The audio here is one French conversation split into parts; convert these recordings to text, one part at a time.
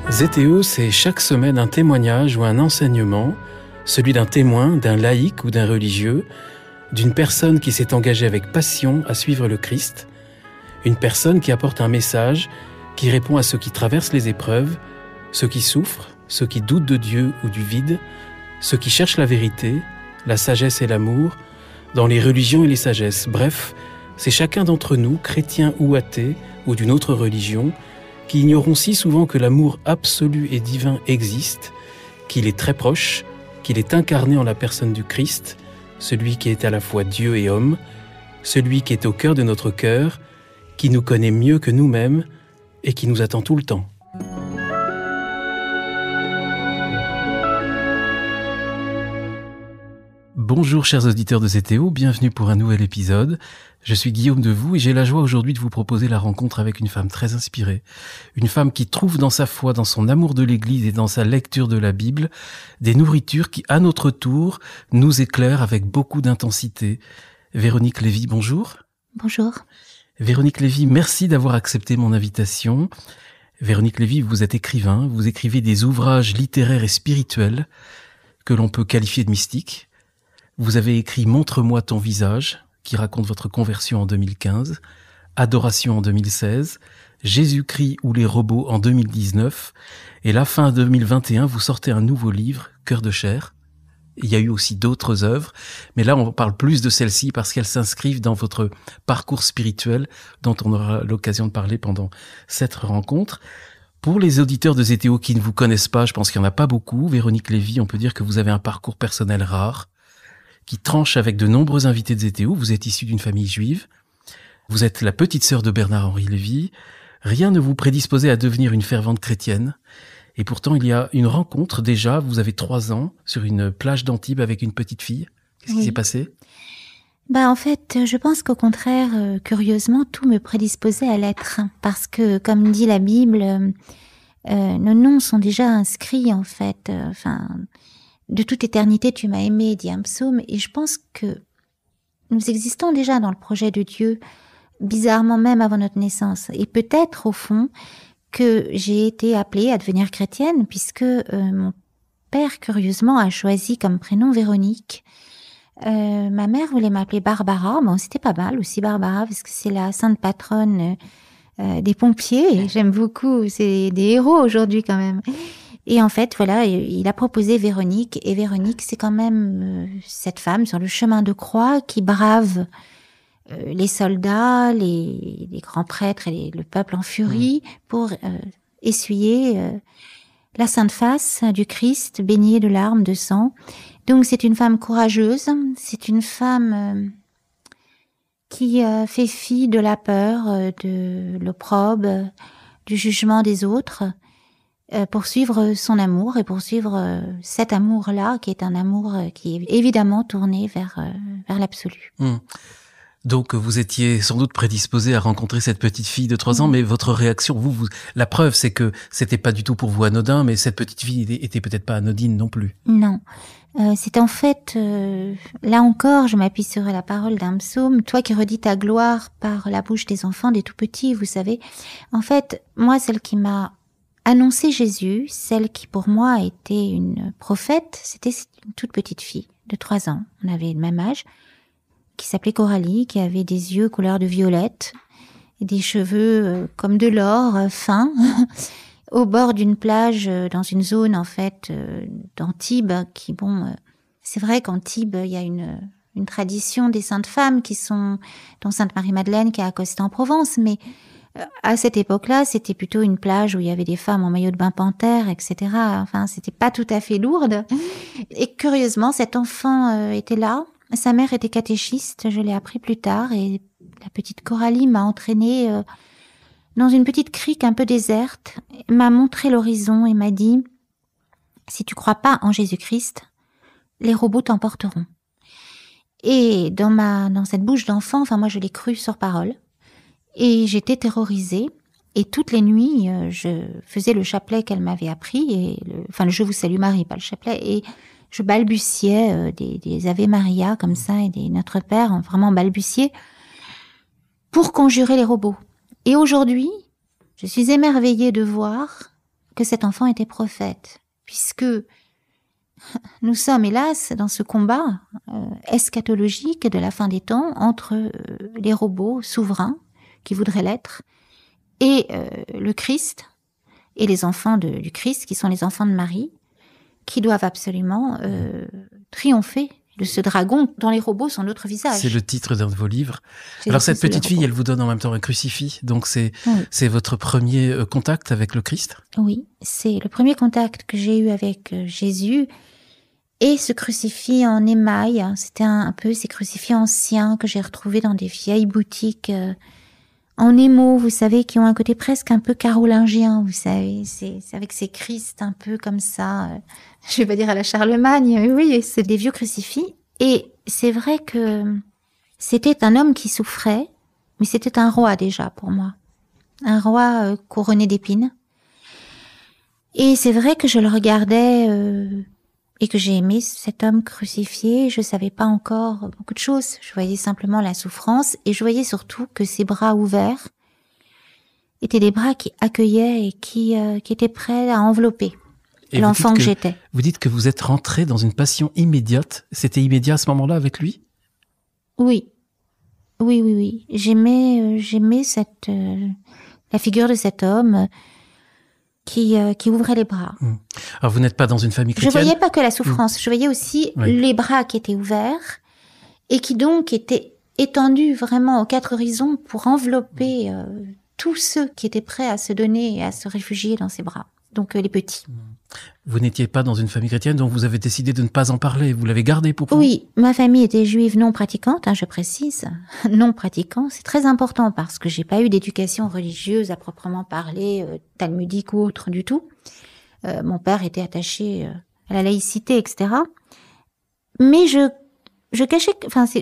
ZTO, c'est chaque semaine un témoignage ou un enseignement, celui d'un témoin, d'un laïc ou d'un religieux, d'une personne qui s'est engagée avec passion à suivre le Christ, une personne qui apporte un message, qui répond à ceux qui traversent les épreuves, ceux qui souffrent, ceux qui doutent de Dieu ou du vide, ceux qui cherchent la vérité, la sagesse et l'amour, dans les religions et les sagesses. Bref, c'est chacun d'entre nous, chrétien ou athée, ou d'une autre religion, qui ignorons si souvent que l'amour absolu et divin existe, qu'il est très proche, qu'il est incarné en la personne du Christ, celui qui est à la fois Dieu et homme, celui qui est au cœur de notre cœur, qui nous connaît mieux que nous-mêmes et qui nous attend tout le temps. Bonjour chers auditeurs de ZTO, bienvenue pour un nouvel épisode. Je suis Guillaume Devoux et j'ai la joie aujourd'hui de vous proposer la rencontre avec une femme très inspirée. Une femme qui trouve dans sa foi, dans son amour de l'Église et dans sa lecture de la Bible, des nourritures qui, à notre tour, nous éclairent avec beaucoup d'intensité. Véronique Lévy, bonjour. Bonjour. Véronique Lévy, merci d'avoir accepté mon invitation. Véronique Lévy, vous êtes écrivain, vous écrivez des ouvrages littéraires et spirituels que l'on peut qualifier de mystiques. Vous avez écrit « Montre-moi ton visage » qui raconte votre conversion en 2015, « Adoration » en 2016, « Jésus-Christ ou les robots » en 2019, et là, fin 2021, vous sortez un nouveau livre, « Cœur de chair ». Il y a eu aussi d'autres œuvres, mais là, on parle plus de celle-ci parce qu'elles s'inscrivent dans votre parcours spirituel dont on aura l'occasion de parler pendant cette rencontre. Pour les auditeurs de ZTO qui ne vous connaissent pas, je pense qu'il n'y en a pas beaucoup, Véronique Lévy, on peut dire que vous avez un parcours personnel rare, qui tranche avec de nombreux invités de ZTO. Vous êtes issu d'une famille juive. Vous êtes la petite sœur de Bernard-Henri Lévy. Rien ne vous prédisposait à devenir une fervente chrétienne. Et pourtant, il y a une rencontre déjà, vous avez 3 ans, sur une plage d'Antibes avec une petite fille. Qu'est-ce qui s'est passé ? En fait, je pense qu'au contraire, curieusement, tout me prédisposait à l'être. Parce que, comme dit la Bible, nos noms sont déjà inscrits, en fait. De toute éternité, tu m'as aimé, dit un psaume, et je pense que nous existons déjà dans le projet de Dieu, bizarrement même avant notre naissance. Et peut-être, au fond, que j'ai été appelée à devenir chrétienne, puisque mon père, curieusement, a choisi comme prénom Véronique. Ma mère voulait m'appeler Barbara, bon, c'était pas mal aussi Barbara, parce que c'est la sainte patronne des pompiers, et j'aime beaucoup, c'est des héros aujourd'hui quand même. Et en fait, voilà, il a proposé Véronique, et Véronique, c'est quand même cette femme sur le chemin de croix qui brave les soldats, les grands prêtres et le peuple en furie pour essuyer la sainte face du Christ, baignée de larmes, de sang. Donc c'est une femme courageuse, c'est une femme qui fait fi de la peur, de l'opprobre, du jugement des autres, pour suivre son amour et pour suivre cet amour-là, qui est un amour qui est évidemment tourné vers l'absolu. Donc vous étiez sans doute prédisposé à rencontrer cette petite fille de 3 ans, mais votre réaction, la preuve, c'est que c'était pas du tout pour vous anodin, mais cette petite fille était peut-être pas anodine non plus. Non. C'est en fait, là encore, je m'appuie sur la parole d'un psaume, toi qui redis ta gloire par la bouche des enfants, des tout petits, vous savez. En fait, moi, celle qui m'a annoncé Jésus, celle qui pour moi a été une prophète, c'était une toute petite fille de 3 ans. On avait le même âge, qui s'appelait Coralie, qui avait des yeux couleur de violette et des cheveux comme de l'or fin, au bord d'une plage, dans une zone en fait d'Antibes, qui c'est vrai qu'Antibes, il y a une tradition des saintes femmes dont Sainte Marie-Madeleine qui a accosté en Provence, mais à cette époque-là, c'était plutôt une plage où il y avait des femmes en maillot de bain panthère, etc. Enfin, c'était pas tout à fait lourde. Et curieusement, cet enfant était là. Sa mère était catéchiste, je l'ai appris plus tard, et la petite Coralie m'a entraînée dans une petite crique un peu déserte, m'a montré l'horizon et m'a dit « Si tu crois pas en Jésus-Christ, les robots t'emporteront. » Et dans cette bouche d'enfant, moi je l'ai cru sur parole, et j'étais terrorisée. Et toutes les nuits, je faisais le chapelet qu'elle m'avait appris, et le Je vous salue Marie, pas le chapelet, et je balbutiais des Ave Maria comme ça, et des Notre Père, vraiment balbutier, pour conjurer les robots. Et aujourd'hui, je suis émerveillée de voir que cet enfant était prophète, puisque nous sommes, hélas, dans ce combat eschatologique de la fin des temps entre les robots souverains qui voudraient l'être et le Christ et les enfants du Christ, qui sont les enfants de Marie, qui doivent absolument triompher de ce dragon dont les robots sont notre visage. C'est le titre d'un de vos livres. Alors cette petite fille, elle vous donne en même temps un crucifix, donc c'est votre premier contact avec le Christ? Oui, c'est le premier contact que j'ai eu avec Jésus. Et ce crucifix en émail, c'était un peu ces crucifix anciens que j'ai retrouvés dans des vieilles boutiques en émaux, vous savez, qui ont un côté presque un peu carolingien, vous savez, c'est avec ces Christ un peu comme ça, je vais pas dire à la Charlemagne, mais oui, c'est des vieux crucifix. Et c'est vrai que c'était un homme qui souffrait, mais c'était un roi déjà pour moi, un roi couronné d'épines. Et c'est vrai que je le regardais et que j'ai aimé cet homme crucifié. Je savais pas encore beaucoup de choses. Je voyais simplement la souffrance et je voyais surtout que ses bras ouverts étaient des bras qui accueillaient et qui étaient prêts à envelopper l'enfant que j'étais. Vous dites que vous êtes rentrée dans une passion immédiate. C'était immédiat à ce moment-là avec lui? Oui. Oui. J'aimais la figure de cet homme qui ouvrait les bras. Alors vous n'êtes pas dans une famille chrétienne? Je voyais pas que la souffrance, je voyais aussi les bras qui étaient ouverts et qui donc étaient étendus vraiment aux quatre horizons pour envelopper tous ceux qui étaient prêts à se donner et à se réfugier dans ses bras. Donc les petits. Vous n'étiez pas dans une famille chrétienne, donc vous avez décidé de ne pas en parler. Vous l'avez gardé pour vous? Oui, ma famille était juive non pratiquante, je précise. Non pratiquant, c'est très important parce que j'ai pas eu d'éducation religieuse à proprement parler, talmudique ou autre du tout. Mon père était attaché à la laïcité, etc. Mais je cachais,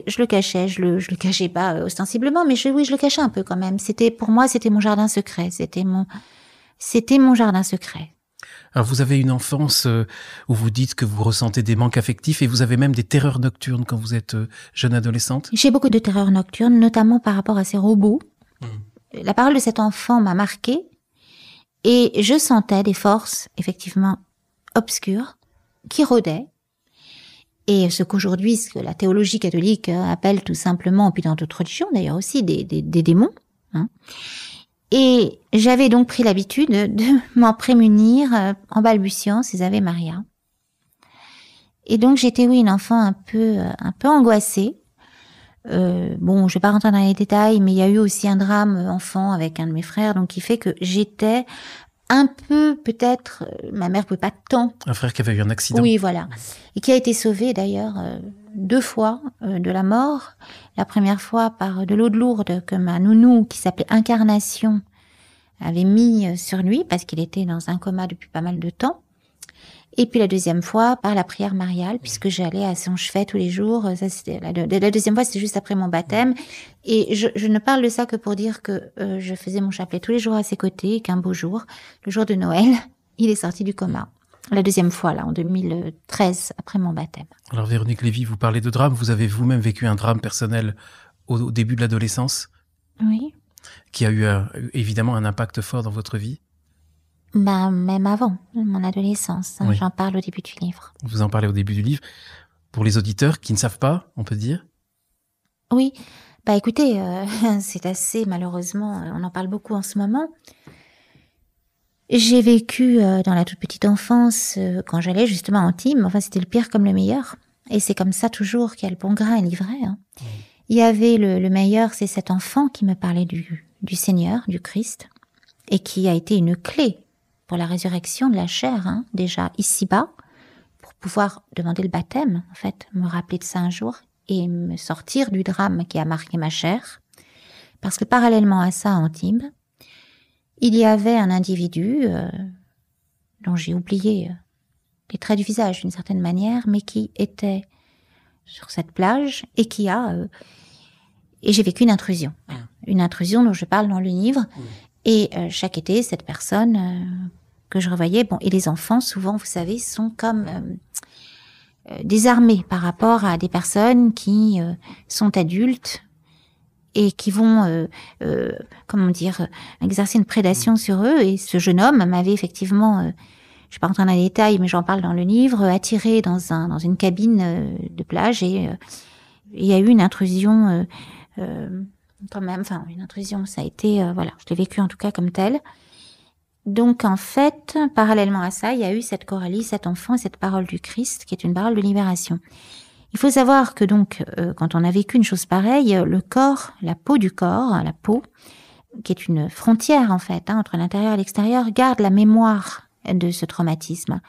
je le cachais, je le cachais pas ostensiblement, mais je le cachais un peu quand même. Pour moi, c'était mon jardin secret. C'était mon jardin secret. Alors vous avez une enfance où vous dites que vous ressentez des manques affectifs et vous avez même des terreurs nocturnes quand vous êtes jeune adolescente? J'ai beaucoup de terreurs nocturnes, notamment par rapport à ces robots. La parole de cet enfant m'a marquée et je sentais des forces, effectivement, obscures, qui rôdaient. Et ce que la théologie catholique appelle tout simplement, puis dans d'autres religions d'ailleurs aussi, des démons. Et j'avais donc pris l'habitude de m'en prémunir en balbutiant ces Ave Maria. Et donc j'étais, une enfant un peu angoissée. Je vais pas rentrer dans les détails, mais il y a eu aussi un drame enfant avec un de mes frères, donc qui fait que j'étais un peu, peut-être, ma mère pouvait pas tant. Un frère qui avait eu un accident. Oui, voilà. Et qui a été sauvé d'ailleurs 2 fois de la mort. La première fois par de l'eau de Lourdes que ma nounou, qui s'appelait Incarnation, avait mis sur lui parce qu'il était dans un coma depuis pas mal de temps. Et puis la deuxième fois par la prière mariale, puisque j'allais à son chevet tous les jours. Ça, c'était la deuxième fois, c'était juste après mon baptême. Et je ne parle de ça que pour dire que je faisais mon chapelet tous les jours à ses côtés, et qu'un beau jour, le jour de Noël, il est sorti du coma. La deuxième fois, là, en 2013, après mon baptême. Alors Véronique Lévy, vous parlez de drame. Vous avez vous-même vécu un drame personnel au début de l'adolescence? Oui. Qui a eu évidemment un impact fort dans votre vie? Même avant mon adolescence. Oui. J'en parle au début du livre. Vous en parlez au début du livre. Pour les auditeurs qui ne savent pas, on peut dire? Oui. Écoutez, c'est assez, malheureusement, on en parle beaucoup en ce moment. J'ai vécu dans la toute petite enfance, quand j'allais justement en Antibes, c'était le pire comme le meilleur. Et c'est comme ça toujours qu'il y a le bon grain à livrer. Oui. Il y avait le meilleur, c'est cet enfant qui me parlait du Seigneur, du Christ, et qui a été une clé pour la résurrection de la chair, déjà ici-bas, pour pouvoir demander le baptême, en fait, me rappeler de ça un jour, et me sortir du drame qui a marqué ma chair. Parce que parallèlement à ça, à Antibes, il y avait un individu dont j'ai oublié les traits du visage d'une certaine manière, mais qui était sur cette plage et qui a... et j'ai vécu une intrusion. Une intrusion dont je parle dans le livre. Et chaque été, cette personne que je revoyais... et les enfants, souvent, vous savez, sont comme désarmés par rapport à des personnes qui sont adultes et qui vont, comment dire, exercer une prédation sur eux. Et ce jeune homme m'avait effectivement, je ne vais pas rentrer dans les détails, mais j'en parle dans le livre, attiré dans une cabine de plage, et il y a eu une intrusion quand même, enfin une intrusion, ça a été, voilà, je l'ai vécu en tout cas comme tel. Donc en fait, parallèlement à ça, il y a eu cette Coralie, cet enfant, et cette parole du Christ, qui est une parole de libération. Il faut savoir que donc, quand on a vécu une chose pareille, le corps, la peau du corps, la peau, qui est une frontière en fait, entre l'intérieur et l'extérieur, garde la mémoire de ce traumatisme.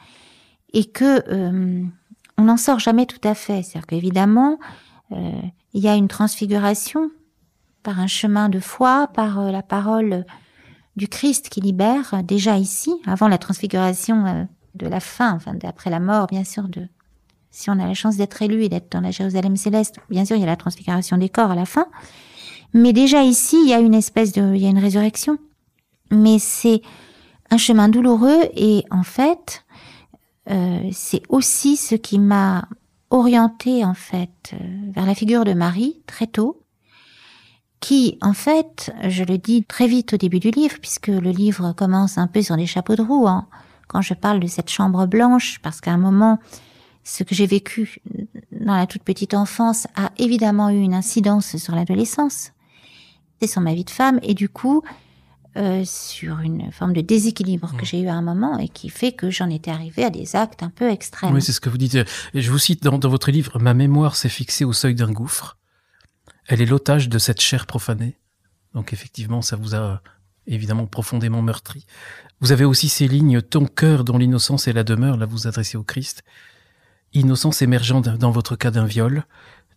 Et que on n'en sort jamais tout à fait. C'est-à-dire qu'évidemment, il y a une transfiguration par un chemin de foi, par la parole du Christ qui libère, déjà ici, avant la transfiguration de la fin, enfin après la mort, bien sûr, si on a la chance d'être élu et d'être dans la Jérusalem céleste, bien sûr, il y a la transfiguration des corps à la fin. Mais déjà ici, il y a il y a une résurrection. Mais c'est un chemin douloureux, et en fait, c'est aussi ce qui m'a orientée, en fait, vers la figure de Marie, très tôt, qui, en fait, je le dis très vite au début du livre, puisque le livre commence un peu sur des chapeaux de roue, quand je parle de cette chambre blanche, parce qu'à un moment, ce que j'ai vécu dans la toute petite enfance a évidemment eu une incidence sur l'adolescence, et sur ma vie de femme, et du coup, sur une forme de déséquilibre que j'ai eu à un moment, et qui fait que j'en étais arrivée à des actes un peu extrêmes. Oui, c'est ce que vous dites. Et je vous cite dans votre livre, « Ma mémoire s'est fixée au seuil d'un gouffre. Elle est l'otage de cette chair profanée. » Donc effectivement, ça vous a évidemment profondément meurtri. Vous avez aussi ces lignes, « Ton cœur dont l'innocence est la demeure », là vous adressez au Christ. « Innocence émergeant dans votre cas d'un viol,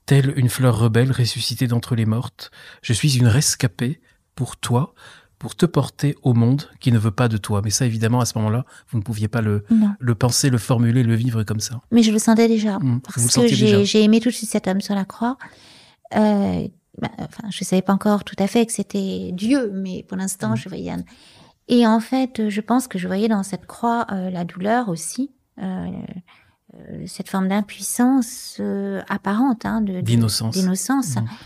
telle une fleur rebelle ressuscitée d'entre les mortes, je suis une rescapée pour toi, pour te porter au monde qui ne veut pas de toi. » Mais ça, évidemment, à ce moment-là, vous ne pouviez pas le penser, le formuler, le vivre comme ça. Mais je le sentais déjà, parce que j'ai aimé tout de suite cet homme sur la croix. Je savais pas encore tout à fait que c'était Dieu, mais pour l'instant, je voyais Et en fait, je pense que je voyais dans cette croix la douleur aussi, cette forme d'impuissance apparente, d'innocence.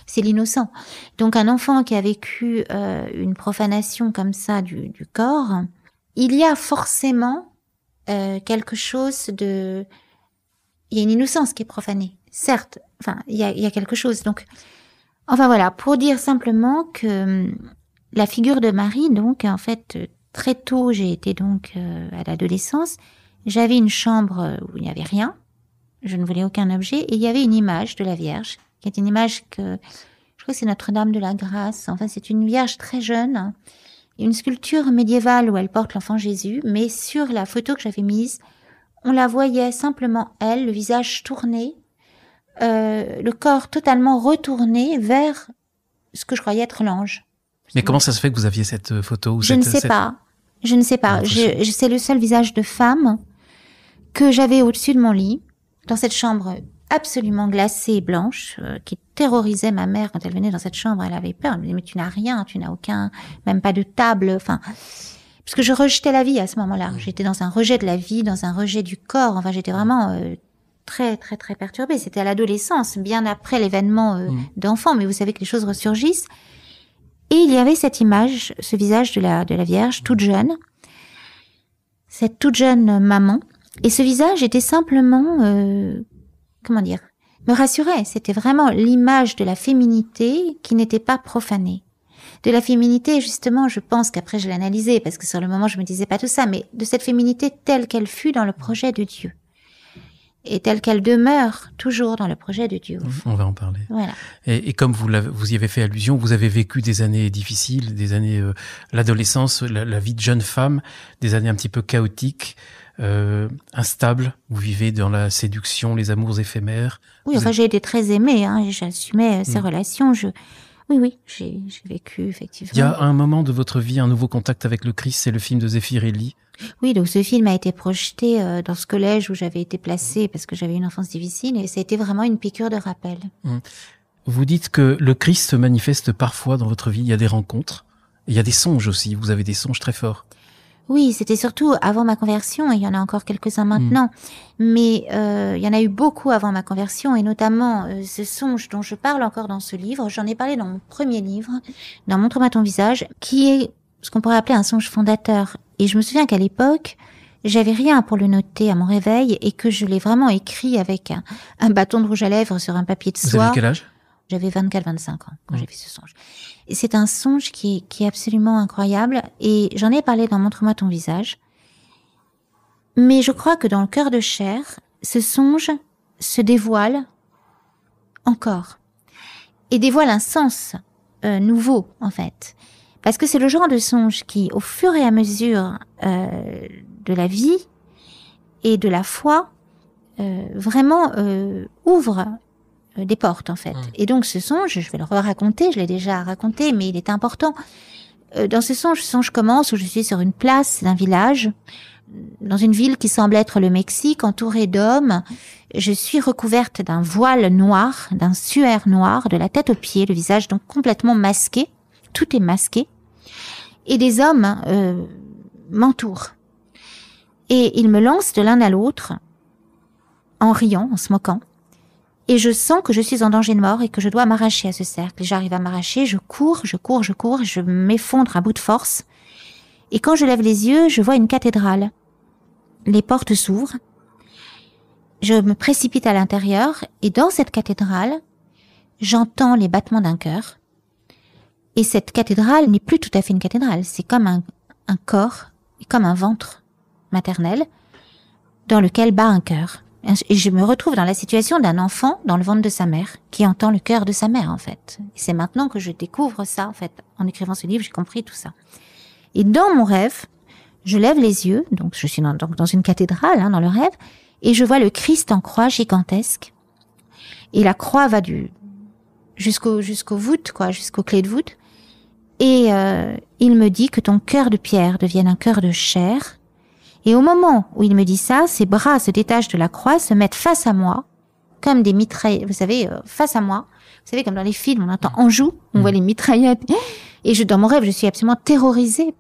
C'est l'innocent. Donc un enfant qui a vécu une profanation comme ça du corps, il y a forcément quelque chose de... Il y a une innocence qui est profanée, certes. Enfin, il y a quelque chose. Donc, enfin voilà, pour dire simplement que la figure de Marie, donc, en fait, très tôt, j'ai été donc à l'adolescence. J'avais une chambre où il n'y avait rien, je ne voulais aucun objet, et il y avait une image de la Vierge, qui est une image que, je crois que c'est Notre-Dame de la Grâce, enfin c'est une Vierge très jeune, une sculpture médiévale où elle porte l'enfant Jésus, mais sur la photo que j'avais mise, on la voyait simplement elle, le visage tourné, le corps totalement retourné vers ce que je croyais être l'ange. Mais comment ça se fait que vous aviez cette photo? Je ne sais pas. C'est le seul visage de femme que j'avais au-dessus de mon lit, dans cette chambre absolument glacée et blanche, qui terrorisait ma mère quand elle venait dans cette chambre. Elle avait peur. Elle me disait, mais tu n'as rien, tu n'as aucun, même pas de table, enfin... Parce que je rejetais la vie à ce moment-là. J'étais dans un rejet de la vie, dans un rejet du corps. Enfin, j'étais vraiment très, très, très perturbée. C'était à l'adolescence, bien après l'événement d'enfant. Mais vous savez que les choses ressurgissent. Et il y avait cette image, ce visage de la Vierge, toute jeune. Cette toute jeune maman. Et ce visage était simplement, me rassurait. C'était vraiment l'image de la féminité qui n'était pas profanée. De la féminité, justement, je pense qu'après je l'ai analysée, parce que sur le moment je me disais pas tout ça, mais de cette féminité telle qu'elle fut dans le projet de Dieu. Et telle qu'elle demeure toujours dans le projet de Dieu. On va en parler. Voilà. Et comme vous y avez fait allusion, vous avez vécu des années difficiles, des années, l'adolescence, la vie de jeune femme, des années un petit peu chaotiques, instables. Vous vivez dans la séduction, les amours éphémères. Oui, j'ai été très aimée, j'assumais ces relations, Oui, j'ai vécu, effectivement. Il y a un moment de votre vie, un nouveau contact avec le Christ, c'est le film de Zeffirelli. Oui, donc ce film a été projeté dans ce collège où j'avais été placée parce que j'avais une enfance difficile, et ça a été vraiment une piqûre de rappel. Vous dites que le Christ se manifeste parfois dans votre vie, il y a des rencontres, il y a des songes aussi, vous avez des songes très forts. Oui, c'était surtout avant ma conversion, et il y en a encore quelques-uns maintenant. Mais il y en a eu beaucoup avant ma conversion, et notamment ce songe dont je parle encore dans ce livre. J'en ai parlé dans mon premier livre, dans Montre-moi ton visage, qui est ce qu'on pourrait appeler un songe fondateur. Et je me souviens qu'à l'époque, j'avais rien pour le noter à mon réveil, et que je l'ai vraiment écrit avec un bâton de rouge à lèvres sur un papier de soie. Vous avez quel âge? J'avais 24-25 ans quand j'ai fait ce songe. Et c'est un songe qui est absolument incroyable, et j'en ai parlé dans Montre-moi ton visage. Mais je crois que dans le cœur de chair, ce songe se dévoile encore. Et dévoile un sens nouveau, en fait. Parce que c'est le genre de songe qui, au fur et à mesure de la vie et de la foi, vraiment ouvre des portes, en fait. Et donc ce songe, je vais le raconter, je l'ai déjà raconté, mais il est important. Dans ce songe commence où je suis sur une place d'un village, dans une ville qui semble être le Mexique, entourée d'hommes. Je suis recouverte d'un voile noir, d'un suaire noir, de la tête aux pieds, le visage donc complètement masqué. Tout est masqué. Et des hommes m'entourent. Et ils me lancent de l'un à l'autre, en riant, en se moquant. Et je sens que je suis en danger de mort et que je dois m'arracher à ce cercle. J'arrive à m'arracher, je cours, je m'effondre à bout de force. Et quand je lève les yeux, je vois une cathédrale. Les portes s'ouvrent. Je me précipite à l'intérieur, et dans cette cathédrale, j'entends les battements d'un cœur. Et cette cathédrale n'est plus tout à fait une cathédrale. C'est comme un corps, comme un ventre maternel, dans lequel bat un cœur. Et je me retrouve dans la situation d'un enfant dans le ventre de sa mère, qui entend le cœur de sa mère, en fait. Et c'est maintenant que je découvre ça, en fait. En écrivant ce livre, j'ai compris tout ça. Et dans mon rêve, je lève les yeux, donc je suis dans une cathédrale, dans le rêve, et je vois le Christ en croix gigantesque. Et la croix va jusqu'aux voûtes, quoi, jusqu'aux clés de voûte. Et il me dit que ton cœur de pierre devienne un cœur de chair. Et au moment où il me dit ça, ses bras se détachent de la croix, se mettent face à moi, comme des mitraillettes, vous savez, face à moi. Vous savez, comme dans les films, on entend Anjou, on voit les mitraillettes. Et dans mon rêve, je suis absolument terrorisée.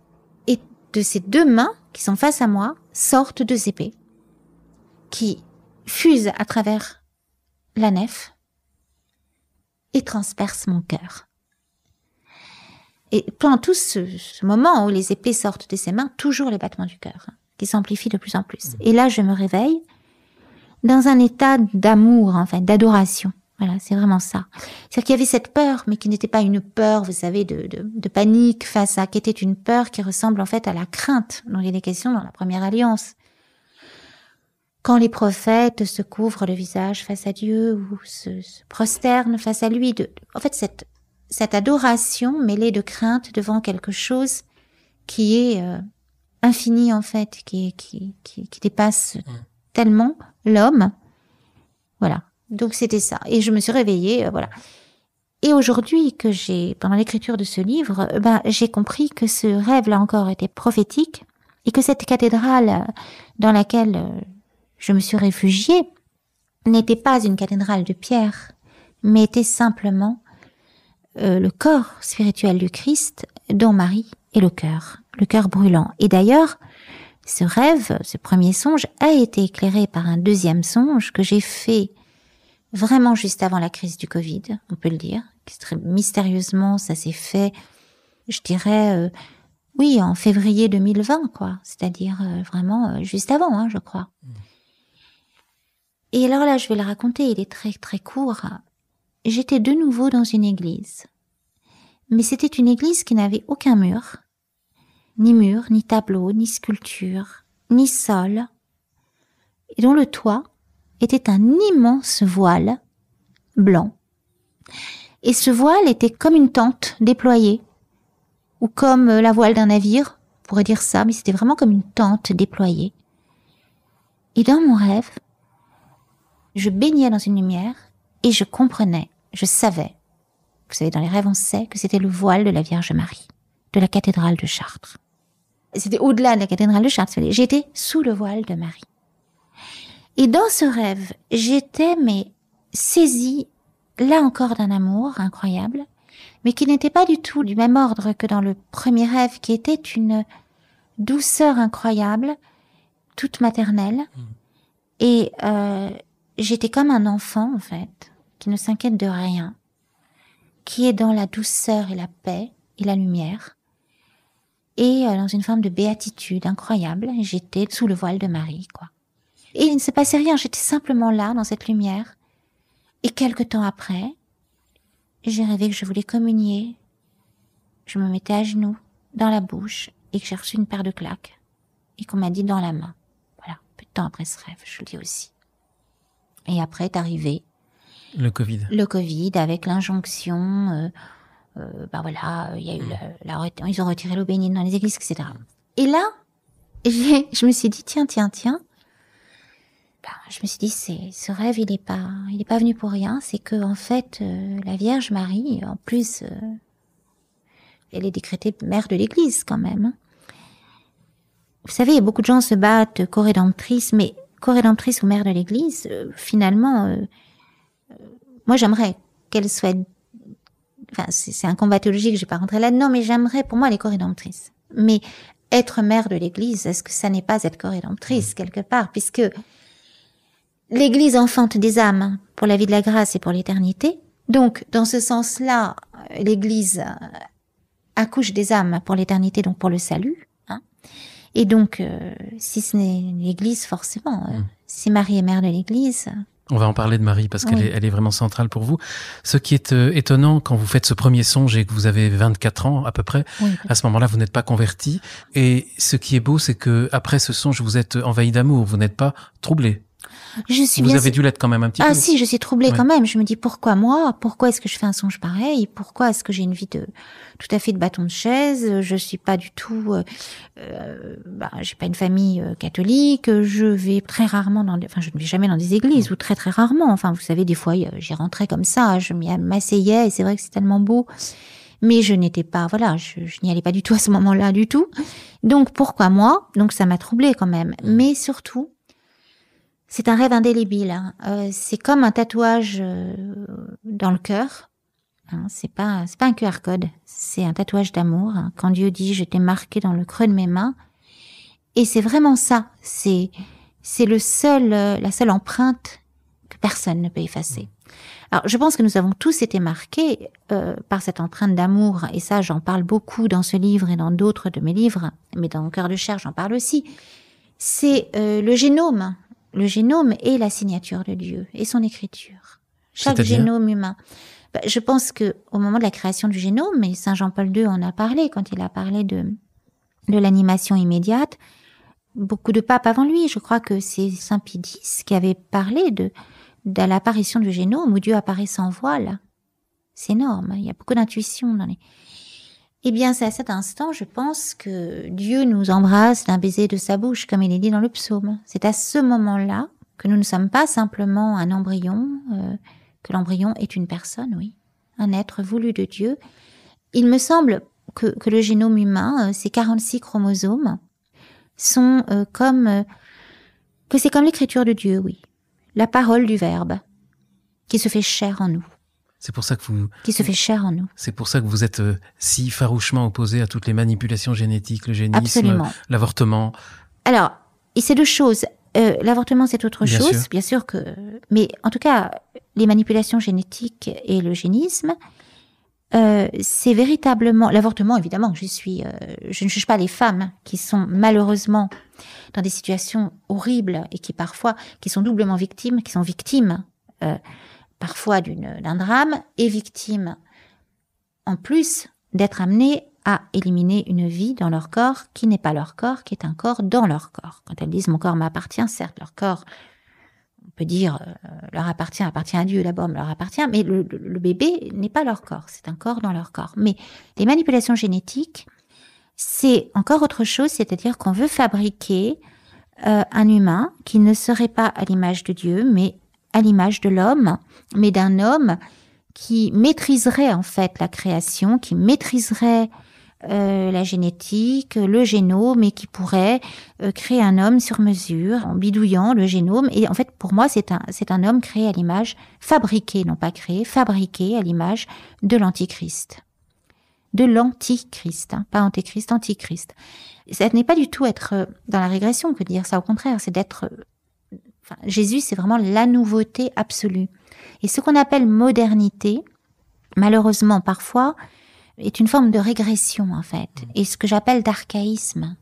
Et de ces deux mains qui sont face à moi, sortent deux épées qui fusent à travers la nef et transpercent mon cœur. Et pendant tout ce moment où les épées sortent de ses mains, toujours les battements du cœur, qui s'amplifient de plus en plus. Et là, je me réveille dans un état d'amour, en fait, d'adoration. Voilà, c'est vraiment ça. C'est-à-dire qu'il y avait cette peur, mais qui n'était pas une peur, vous savez, de panique face à, qui était une peur qui ressemble en fait à la crainte dont il est question dans la première alliance. Quand les prophètes se couvrent le visage face à Dieu ou se prosternent face à lui, en fait, cette adoration mêlée de crainte devant quelque chose qui est infini, en fait, qui dépasse tellement l'homme. Voilà. Donc c'était ça. Et je me suis réveillée, voilà. Et aujourd'hui, pendant l'écriture de ce livre, j'ai compris que ce rêve, là encore, était prophétique, et que cette cathédrale dans laquelle je me suis réfugiée n'était pas une cathédrale de pierre, mais était simplement le corps spirituel du Christ, dont Marie est le cœur brûlant. Et d'ailleurs, ce rêve, ce premier songe, a été éclairé par un deuxième songe que j'ai fait vraiment juste avant la crise du Covid, on peut le dire. Très mystérieusement, ça s'est fait, je dirais, oui, en février 2020, quoi. C'est-à-dire vraiment juste avant, je crois. Et alors là, je vais le raconter, il est très très court. J'étais de nouveau dans une église. Mais c'était une église qui n'avait aucun mur, ni tableau, ni sculpture, ni sol, et dont le toit était un immense voile blanc. Et ce voile était comme une tente déployée, ou comme la voile d'un navire, on pourrait dire ça, mais c'était vraiment comme une tente déployée. Et dans mon rêve, je baignais dans une lumière, et je comprenais, je savais. Vous savez, dans les rêves, on sait que c'était le voile de la Vierge Marie, de la cathédrale de Chartres. C'était au-delà de la cathédrale de Chartres, j'étais sous le voile de Marie. Et dans ce rêve, j'étais, saisie, là encore, d'un amour incroyable, mais qui n'était pas du tout du même ordre que dans le premier rêve, qui était douceur incroyable, toute maternelle. Et j'étais comme un enfant, en fait, qui ne s'inquiète de rien, qui est dans la douceur et la paix et la lumière, et dans une forme de béatitude incroyable. J'étais sous le voile de Marie, quoi. Et il ne se passait rien, j'étais simplement là, dans cette lumière. Et quelque temps après, j'ai rêvé que je voulais communier. Je me mettais à genoux, dans la bouche, et que j'ai reçu une paire de claques, et qu'on m'a dit dans la main. Voilà, peu de temps après ce rêve, je le dis aussi. Et après est arrivé le Covid. Le Covid, avec l'injonction, voilà, il y a eu ils ont retiré l'eau bénite dans les églises, etc. Et là, je me suis dit, tiens, je me suis dit, ce rêve, il est pas venu pour rien. C'est que, en fait, la Vierge Marie, en plus, elle est décrétée mère de l'Église, quand même. Vous savez, beaucoup de gens se battent co-rédemptrice, mais co-rédemptrice ou mère de l'Église, finalement, moi, j'aimerais qu'elle soit... Enfin, c'est un combat théologique, je vais pas rentrer là-dedans, mais j'aimerais, pour moi, elle est co-rédemptrice. Mais être mère de l'Église, est-ce que ça n'est pas être co-rédemptrice, quelque part, puisque l'Église enfante des âmes pour la vie de la grâce et pour l'éternité. Donc, dans ce sens-là, l'Église accouche des âmes pour l'éternité, donc pour le salut. Hein. Et donc, si ce n'est l'Église, forcément, si Marie est mère de l'Église... On va en parler de Marie parce qu'elle elle est vraiment centrale pour vous. Ce qui est étonnant quand vous faites ce premier songe et que vous avez 24 ans à peu près, à ce moment-là, vous n'êtes pas converti. Et ce qui est beau, c'est que après ce songe, vous êtes envahi d'amour, vous n'êtes pas troublé. Vous avez dû l'être quand même un petit peu. Ah si, je suis troublée quand même. Je me dis pourquoi moi? Pourquoi est-ce que je fais un songe pareil? Pourquoi est-ce que j'ai une vie tout à fait de bâton de chaise? Je suis pas du tout, j'ai pas une famille catholique. Je vais très rarement je ne vais jamais dans des églises ou très très rarement. Enfin, vous savez, des fois, j'y rentrais comme ça, je m'asseyais et c'est vrai que c'est tellement beau. Mais je n'étais pas, je n'y allais pas du tout à ce moment-là du tout. Donc pourquoi moi? Donc ça m'a troublée quand même. Mais surtout, c'est un rêve indélébile. Hein. C'est comme un tatouage dans le cœur. Hein. C'est pas un QR code. C'est un tatouage d'amour. Hein. Quand Dieu dit, je t'ai marqué dans le creux de mes mains. Et c'est vraiment ça. C'est la seule empreinte que personne ne peut effacer. Alors, je pense que nous avons tous été marqués par cette empreinte d'amour. Et ça, j'en parle beaucoup dans ce livre et dans d'autres de mes livres. Mais dans Cœur de chair, j'en parle aussi. C'est le génome. Le génome est la signature de Dieu et son écriture. Chaque génome humain. Je pense que au moment de la création du génome, et Saint Jean-Paul II en a parlé quand il a parlé de l'animation immédiate, beaucoup de papes avant lui, je crois que c'est Saint Pie X qui avait parlé de l'apparition du génome où Dieu apparaît sans voile. C'est énorme, il y a beaucoup d'intuition dans les... Eh bien, c'est à cet instant, je pense, que Dieu nous embrasse d'un baiser de sa bouche, comme il est dit dans le psaume. C'est à ce moment-là que nous ne sommes pas simplement un embryon, que l'embryon est une personne, oui, un être voulu de Dieu. Il me semble que le génome humain, ces 46 chromosomes, sont que c'est comme l'écriture de Dieu, oui. La parole du Verbe, qui se fait chair en nous. C'est pour ça que qui se fait chair en nous. C'est pour ça que vous êtes si farouchement opposé à toutes les manipulations génétiques, le génisme, l'avortement. Alors, et c'est deux choses. L'avortement, c'est autre chose, bien sûr que... Mais en tout cas, les manipulations génétiques et le génisme, c'est véritablement... L'avortement, évidemment, je ne juge pas les femmes qui sont malheureusement dans des situations horribles et qui sont doublement victimes, qui sont victimes... parfois d'un drame, et victime, en plus d'être amenées à éliminer une vie dans leur corps qui n'est pas leur corps, qui est un corps dans leur corps. Quand elles disent « mon corps m'appartient », certes, leur corps, on peut dire leur appartient à Dieu d'abord, mais leur appartient, mais le bébé n'est pas leur corps, c'est un corps dans leur corps. Mais les manipulations génétiques, c'est encore autre chose, c'est-à-dire qu'on veut fabriquer un humain qui ne serait pas à l'image de Dieu, mais à l'image de l'homme, mais d'un homme qui maîtriserait en fait la création, qui maîtriserait la génétique, le génome, et qui pourrait créer un homme sur mesure en bidouillant le génome. Et en fait, pour moi, c'est un homme créé à l'image, fabriqué, non pas créé, fabriqué à l'image de l'Antichrist. de l'antichrist, pas antéchrist, antichrist. Ça n'est pas du tout être dans la régression que de dire ça, au contraire, c'est d'être... Jésus, c'est vraiment la nouveauté absolue. Et ce qu'on appelle modernité, malheureusement, parfois, est une forme de régression, en fait. Et ce que j'appelle d'archaïsme,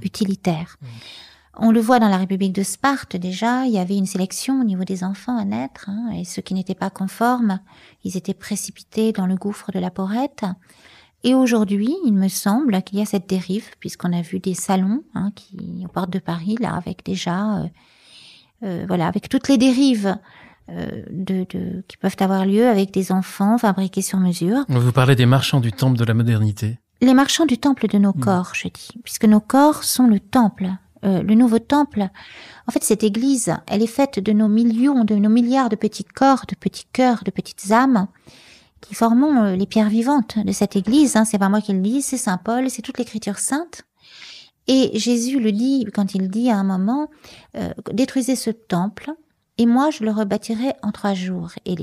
utilitaire. On le voit dans la République de Sparte, déjà, il y avait une sélection au niveau des enfants à naître, et ceux qui n'étaient pas conformes, ils étaient précipités dans le gouffre de la Porrette. Et aujourd'hui, il me semble qu'il y a cette dérive, puisqu'on a vu des salons, qui, aux portes de Paris, là, avec déjà, avec toutes les dérives qui peuvent avoir lieu avec des enfants fabriqués sur mesure. Vous parlez des marchands du temple de la modernité. Les marchands du temple de nos corps, je dis, puisque nos corps sont le temple. Le nouveau temple, en fait, cette église, elle est faite de nos millions, de nos milliards de petits corps, de petits cœurs, de petites âmes, qui forment les pierres vivantes de cette église. C'est pas moi qui le dis, c'est Saint Paul, c'est toute l'écriture sainte. Et Jésus le dit, quand il dit à un moment, détruisez ce temple, et moi je le rebâtirai en 3 jours. Et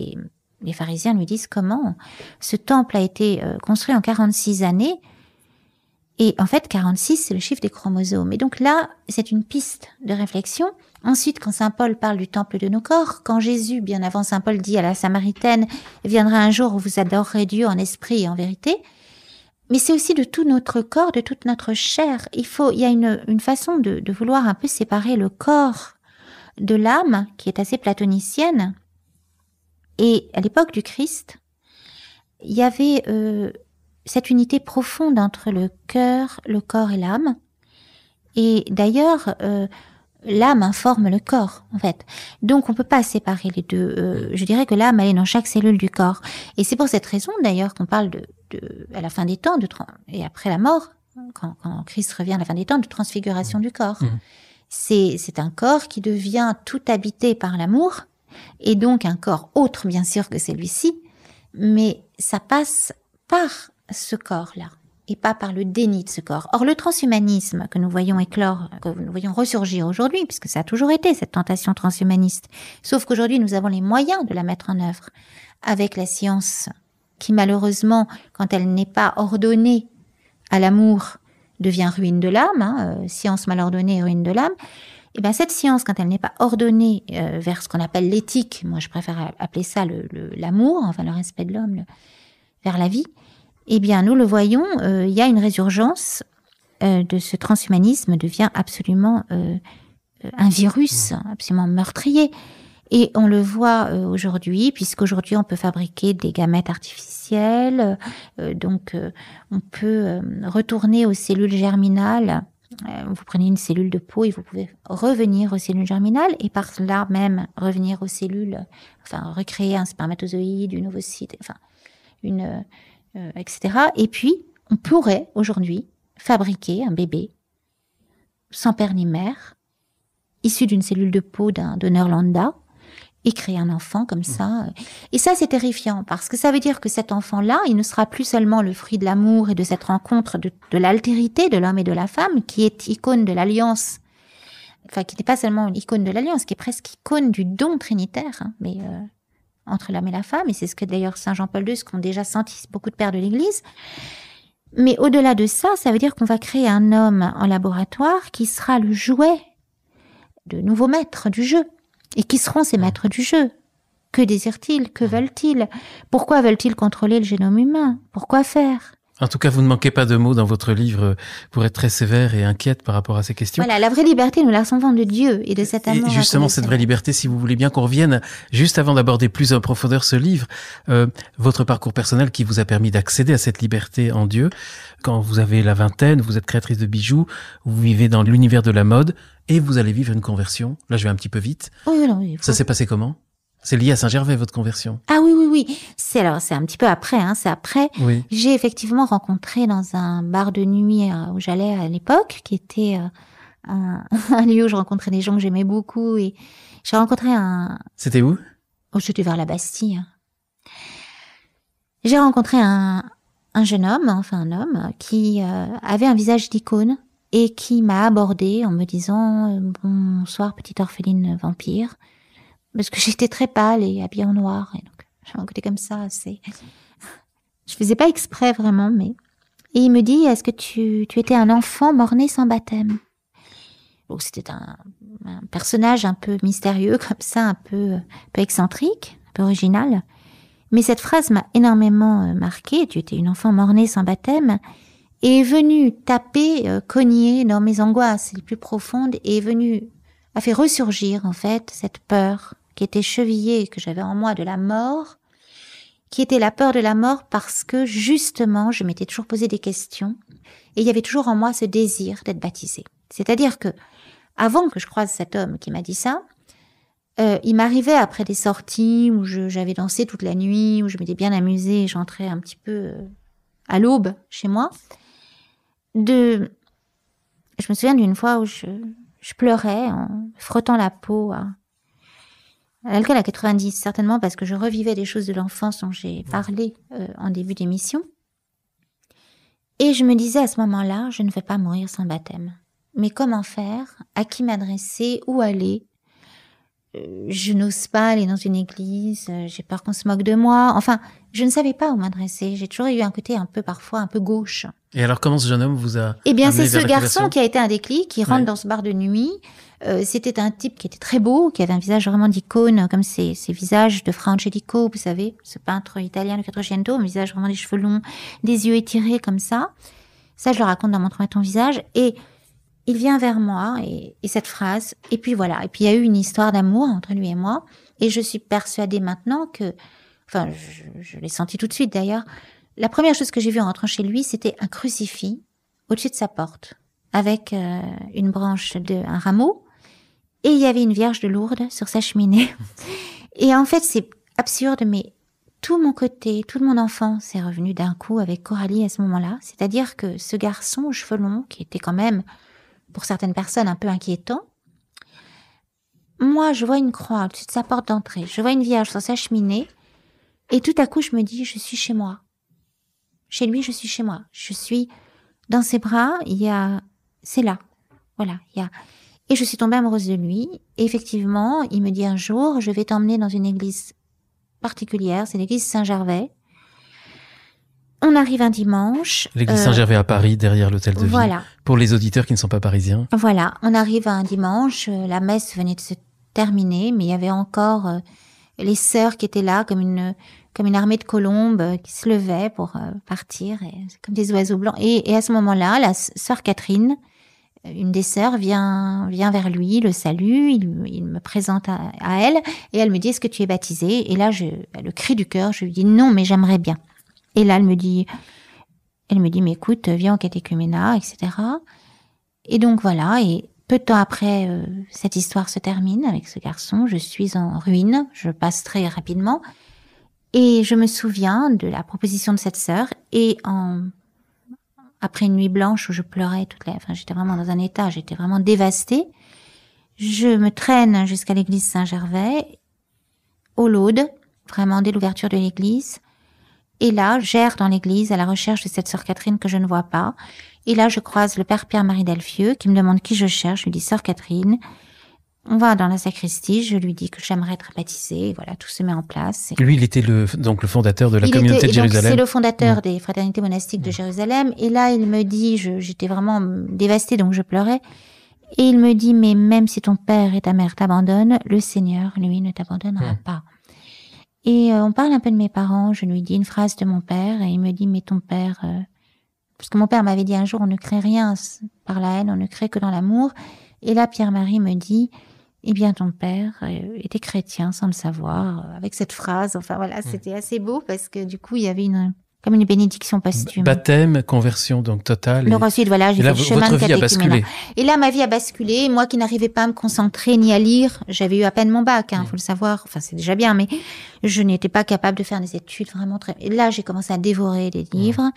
les pharisiens lui disent, comment? Ce temple a été construit en 46 années, et en fait, 46, c'est le chiffre des chromosomes. Et donc là, c'est une piste de réflexion. Ensuite, quand Saint Paul parle du temple de nos corps, quand Jésus, bien avant Saint Paul, dit à la Samaritaine, viendra un jour où vous adorerez Dieu en esprit et en vérité. Mais c'est aussi de tout notre corps, de toute notre chair. Il y a une façon de vouloir un peu séparer le corps de l'âme, qui est assez platonicienne. Et à l'époque du Christ, il y avait cette unité profonde entre le cœur, le corps et l'âme. Et d'ailleurs, l'âme informe le corps, en fait. Donc, on peut pas séparer les deux. Je dirais que l'âme, elle est dans chaque cellule du corps. Et c'est pour cette raison, d'ailleurs, qu'on parle à la fin des temps, et après la mort, quand Christ revient à la fin des temps, de transfiguration du corps. C'est un corps qui devient tout habité par l'amour, et donc un corps autre, bien sûr, que celui-ci, mais ça passe par ce corps-là, et pas par le déni de ce corps. Or, le transhumanisme que nous voyons éclore, que nous voyons ressurgir aujourd'hui, puisque ça a toujours été cette tentation transhumaniste, sauf qu'aujourd'hui, nous avons les moyens de la mettre en œuvre avec la science, qui malheureusement, quand elle n'est pas ordonnée à l'amour, devient ruine de l'âme, science mal ordonnée, ruine de l'âme. Et bien cette science, quand elle n'est pas ordonnée vers ce qu'on appelle l'éthique, moi je préfère appeler ça l'amour, enfin le respect de l'homme, vers la vie, eh bien, nous le voyons, il y a une résurgence de ce transhumanisme, devient absolument un virus, absolument meurtrier. Et on le voit aujourd'hui, puisqu'aujourd'hui on peut fabriquer des gamètes artificielles, donc on peut retourner aux cellules germinales. Vous prenez une cellule de peau et vous pouvez revenir aux cellules germinales et par là même revenir aux cellules, enfin recréer un spermatozoïde, une ovocyte, enfin etc. Et puis, on pourrait aujourd'hui fabriquer un bébé sans père ni mère, issu d'une cellule de peau d'un donneur lambda, et créer un enfant comme ça. Et ça, c'est terrifiant, parce que ça veut dire que cet enfant-là, il ne sera plus seulement le fruit de l'amour et de cette rencontre de l'altérité de l'homme et de la femme, qui est icône de l'alliance, enfin, qui n'est pas seulement une icône de l'alliance, qui est presque icône du don trinitaire, mais entre l'homme et la femme, et c'est ce que d'ailleurs Saint Jean-Paul II, ce qu'ont déjà senti beaucoup de pères de l'Église. Mais au-delà de ça, ça veut dire qu'on va créer un homme en laboratoire qui sera le jouet de nouveaux maîtres du jeu. Et qui seront ces maîtres du jeu? Que désirent-ils? Que veulent-ils? Pourquoi veulent-ils contrôler le génome humain? Pourquoi faire? En tout cas, vous ne manquez pas de mots dans votre livre pour être très sévère et inquiète par rapport à ces questions. Voilà, la vraie liberté, nous la recevons de Dieu et de cet amour. Et justement, cette vraie liberté, si vous voulez bien qu'on revienne, juste avant d'aborder plus en profondeur ce livre, votre parcours personnel qui vous a permis d'accéder à cette liberté en Dieu. Quand vous avez la vingtaine, vous êtes créatrice de bijoux, vous vivez dans l'univers de la mode et vous allez vivre une conversion. Là, je vais un petit peu vite. Oui, Ça s'est passé comment? C'est lié à Saint-Gervais, votre conversion? Ah oui. C'est un petit peu après, c'est après. Oui. J'ai effectivement rencontré dans un bar de nuit où j'allais à l'époque, qui était un lieu où je rencontrais des gens que j'aimais beaucoup, et j'ai rencontré C'était où? Oh, j'étais vers la Bastille. J'ai rencontré un jeune homme, enfin un homme, qui avait un visage d'icône et qui m'a abordé en me disant « Bonsoir, petite orpheline vampire ». Parce que j'étais très pâle et habillée en noir. Et donc, je m'en écoutais comme ça, Je faisais pas exprès vraiment, mais... Et il me dit, est-ce que tu étais un enfant mort-né sans baptême? Donc c'était un personnage un peu mystérieux, comme ça, un peu excentrique, un peu original. Mais cette phrase m'a énormément marquée. Tu étais une enfant mort-née sans baptême. Et est venue taper, cogner dans mes angoisses les plus profondes et a fait ressurgir, en fait, cette peur qui était chevillée, que j'avais en moi de la mort, qui était la peur de la mort parce que, justement, je m'étais toujours posé des questions et il y avait toujours en moi ce désir d'être baptisée. C'est-à-dire que, avant que je croise cet homme qui m'a dit ça, il m'arrivait après des sorties où j'avais dansé toute la nuit, où je m'étais bien amusée et j'entrais un petit peu à l'aube chez moi, je me souviens d'une fois où je pleurais en frottant la peau à l'alcool à 90, certainement parce que je revivais des choses de l'enfance dont j'ai parlé en début d'émission. Et je me disais à ce moment-là, je ne vais pas mourir sans baptême. Mais comment faire? À qui m'adresser? Où aller? Je n'ose pas aller dans une église, j'ai peur qu'on se moque de moi. Enfin, je ne savais pas où m'adresser. J'ai toujours eu un côté parfois un peu gauche. Et alors, comment ce jeune homme vous a... Eh bien, c'est ce garçon qui a été un déclic, qui rentre dans ce bar de nuit. C'était un type qui était très beau, qui avait un visage vraiment d'icône, comme ces visages de Fra Angelico, vous savez, ce peintre italien de Quattrocento, un visage vraiment des cheveux longs, des yeux étirés comme ça. Ça, je le raconte dans Montre-moi ton visage. Et il vient vers moi et cette phrase, et puis voilà. Et puis il y a eu une histoire d'amour entre lui et moi. Et je suis persuadée maintenant que, enfin, je l'ai senti tout de suite d'ailleurs, la première chose que j'ai vue en rentrant chez lui, c'était un crucifix au-dessus de sa porte, avec une branche un rameau, et il y avait une Vierge de Lourdes sur sa cheminée. Et en fait, c'est absurde, mais tout mon côté, toute mon enfance est revenu d'un coup avec Coralie à ce moment-là. C'est-à-dire que ce garçon aux cheveux longs, qui était quand même, pour certaines personnes, un peu inquiétant, moi, je vois une croix au-dessus de sa porte d'entrée, je vois une Vierge sur sa cheminée, et tout à coup, je me dis, je suis chez moi. Chez lui, je suis chez moi. Je suis dans ses bras, c'est là. Voilà, Et je suis tombée amoureuse de lui. Et effectivement, il me dit un jour, je vais t'emmener dans une église particulière, c'est l'église Saint-Gervais. On arrive un dimanche. L'église Saint-Gervais à Paris, derrière l'hôtel de ville. Voilà. Pour les auditeurs qui ne sont pas parisiens. Voilà, on arrive un dimanche, la messe venait de se terminer, mais il y avait encore les sœurs qui étaient là, comme une armée de colombes qui se levaient pour partir, comme des oiseaux blancs. Et à ce moment-là, la sœur Catherine, une des sœurs, vient vers lui, le salue, il me présente à elle, et elle me dit, est-ce que tu es baptisée? Et là, le cri du cœur, je lui dis, non, mais j'aimerais bien. Et là, elle me dit, mais écoute, viens au catéchuménat, etc. Et donc voilà, et peu de temps après, cette histoire se termine avec ce garçon, je suis en ruine, je passe très rapidement, et je me souviens de la proposition de cette sœur, et après une nuit blanche où je pleurais j'étais vraiment dans un état, j'étais vraiment dévastée, je me traîne jusqu'à l'église Saint-Gervais, au laude, vraiment dès l'ouverture de l'église, et là, j'erre dans l'église à la recherche de cette sœur Catherine que je ne vois pas. Et là, je croise le père Pierre-Marie Delfieux qui me demande qui je cherche. Je lui dis sœur Catherine. On va dans la sacristie. Je lui dis que j'aimerais être baptisée. Et voilà, tout se met en place. Lui, il était donc le fondateur de la communauté de Jérusalem. C'est le fondateur des fraternités monastiques de Jérusalem. Et là, il me dit, j'étais vraiment dévastée, donc je pleurais. Et il me dit, mais même si ton père et ta mère t'abandonnent, le Seigneur, lui, ne t'abandonnera pas. Et on parle un peu de mes parents, je lui dis une phrase de mon père, et il me dit, mais ton père... Parce que mon père m'avait dit un jour, on ne crée rien par la haine, on ne crée que dans l'amour. Et là, Pierre-Marie me dit, eh bien, ton père était chrétien sans le savoir, avec cette phrase. Enfin voilà, c'était assez beau, parce que du coup, il y avait comme une bénédiction posthume. Baptême, conversion donc totale. Donc ensuite, voilà, j'ai fait le chemin de catéchuménat. Et là, ma vie a basculé. Moi qui n'arrivais pas à me concentrer ni à lire, j'avais eu à peine mon bac, faut le savoir. Enfin, c'est déjà bien, mais je n'étais pas capable de faire des études vraiment très... Et là, j'ai commencé à dévorer des livres,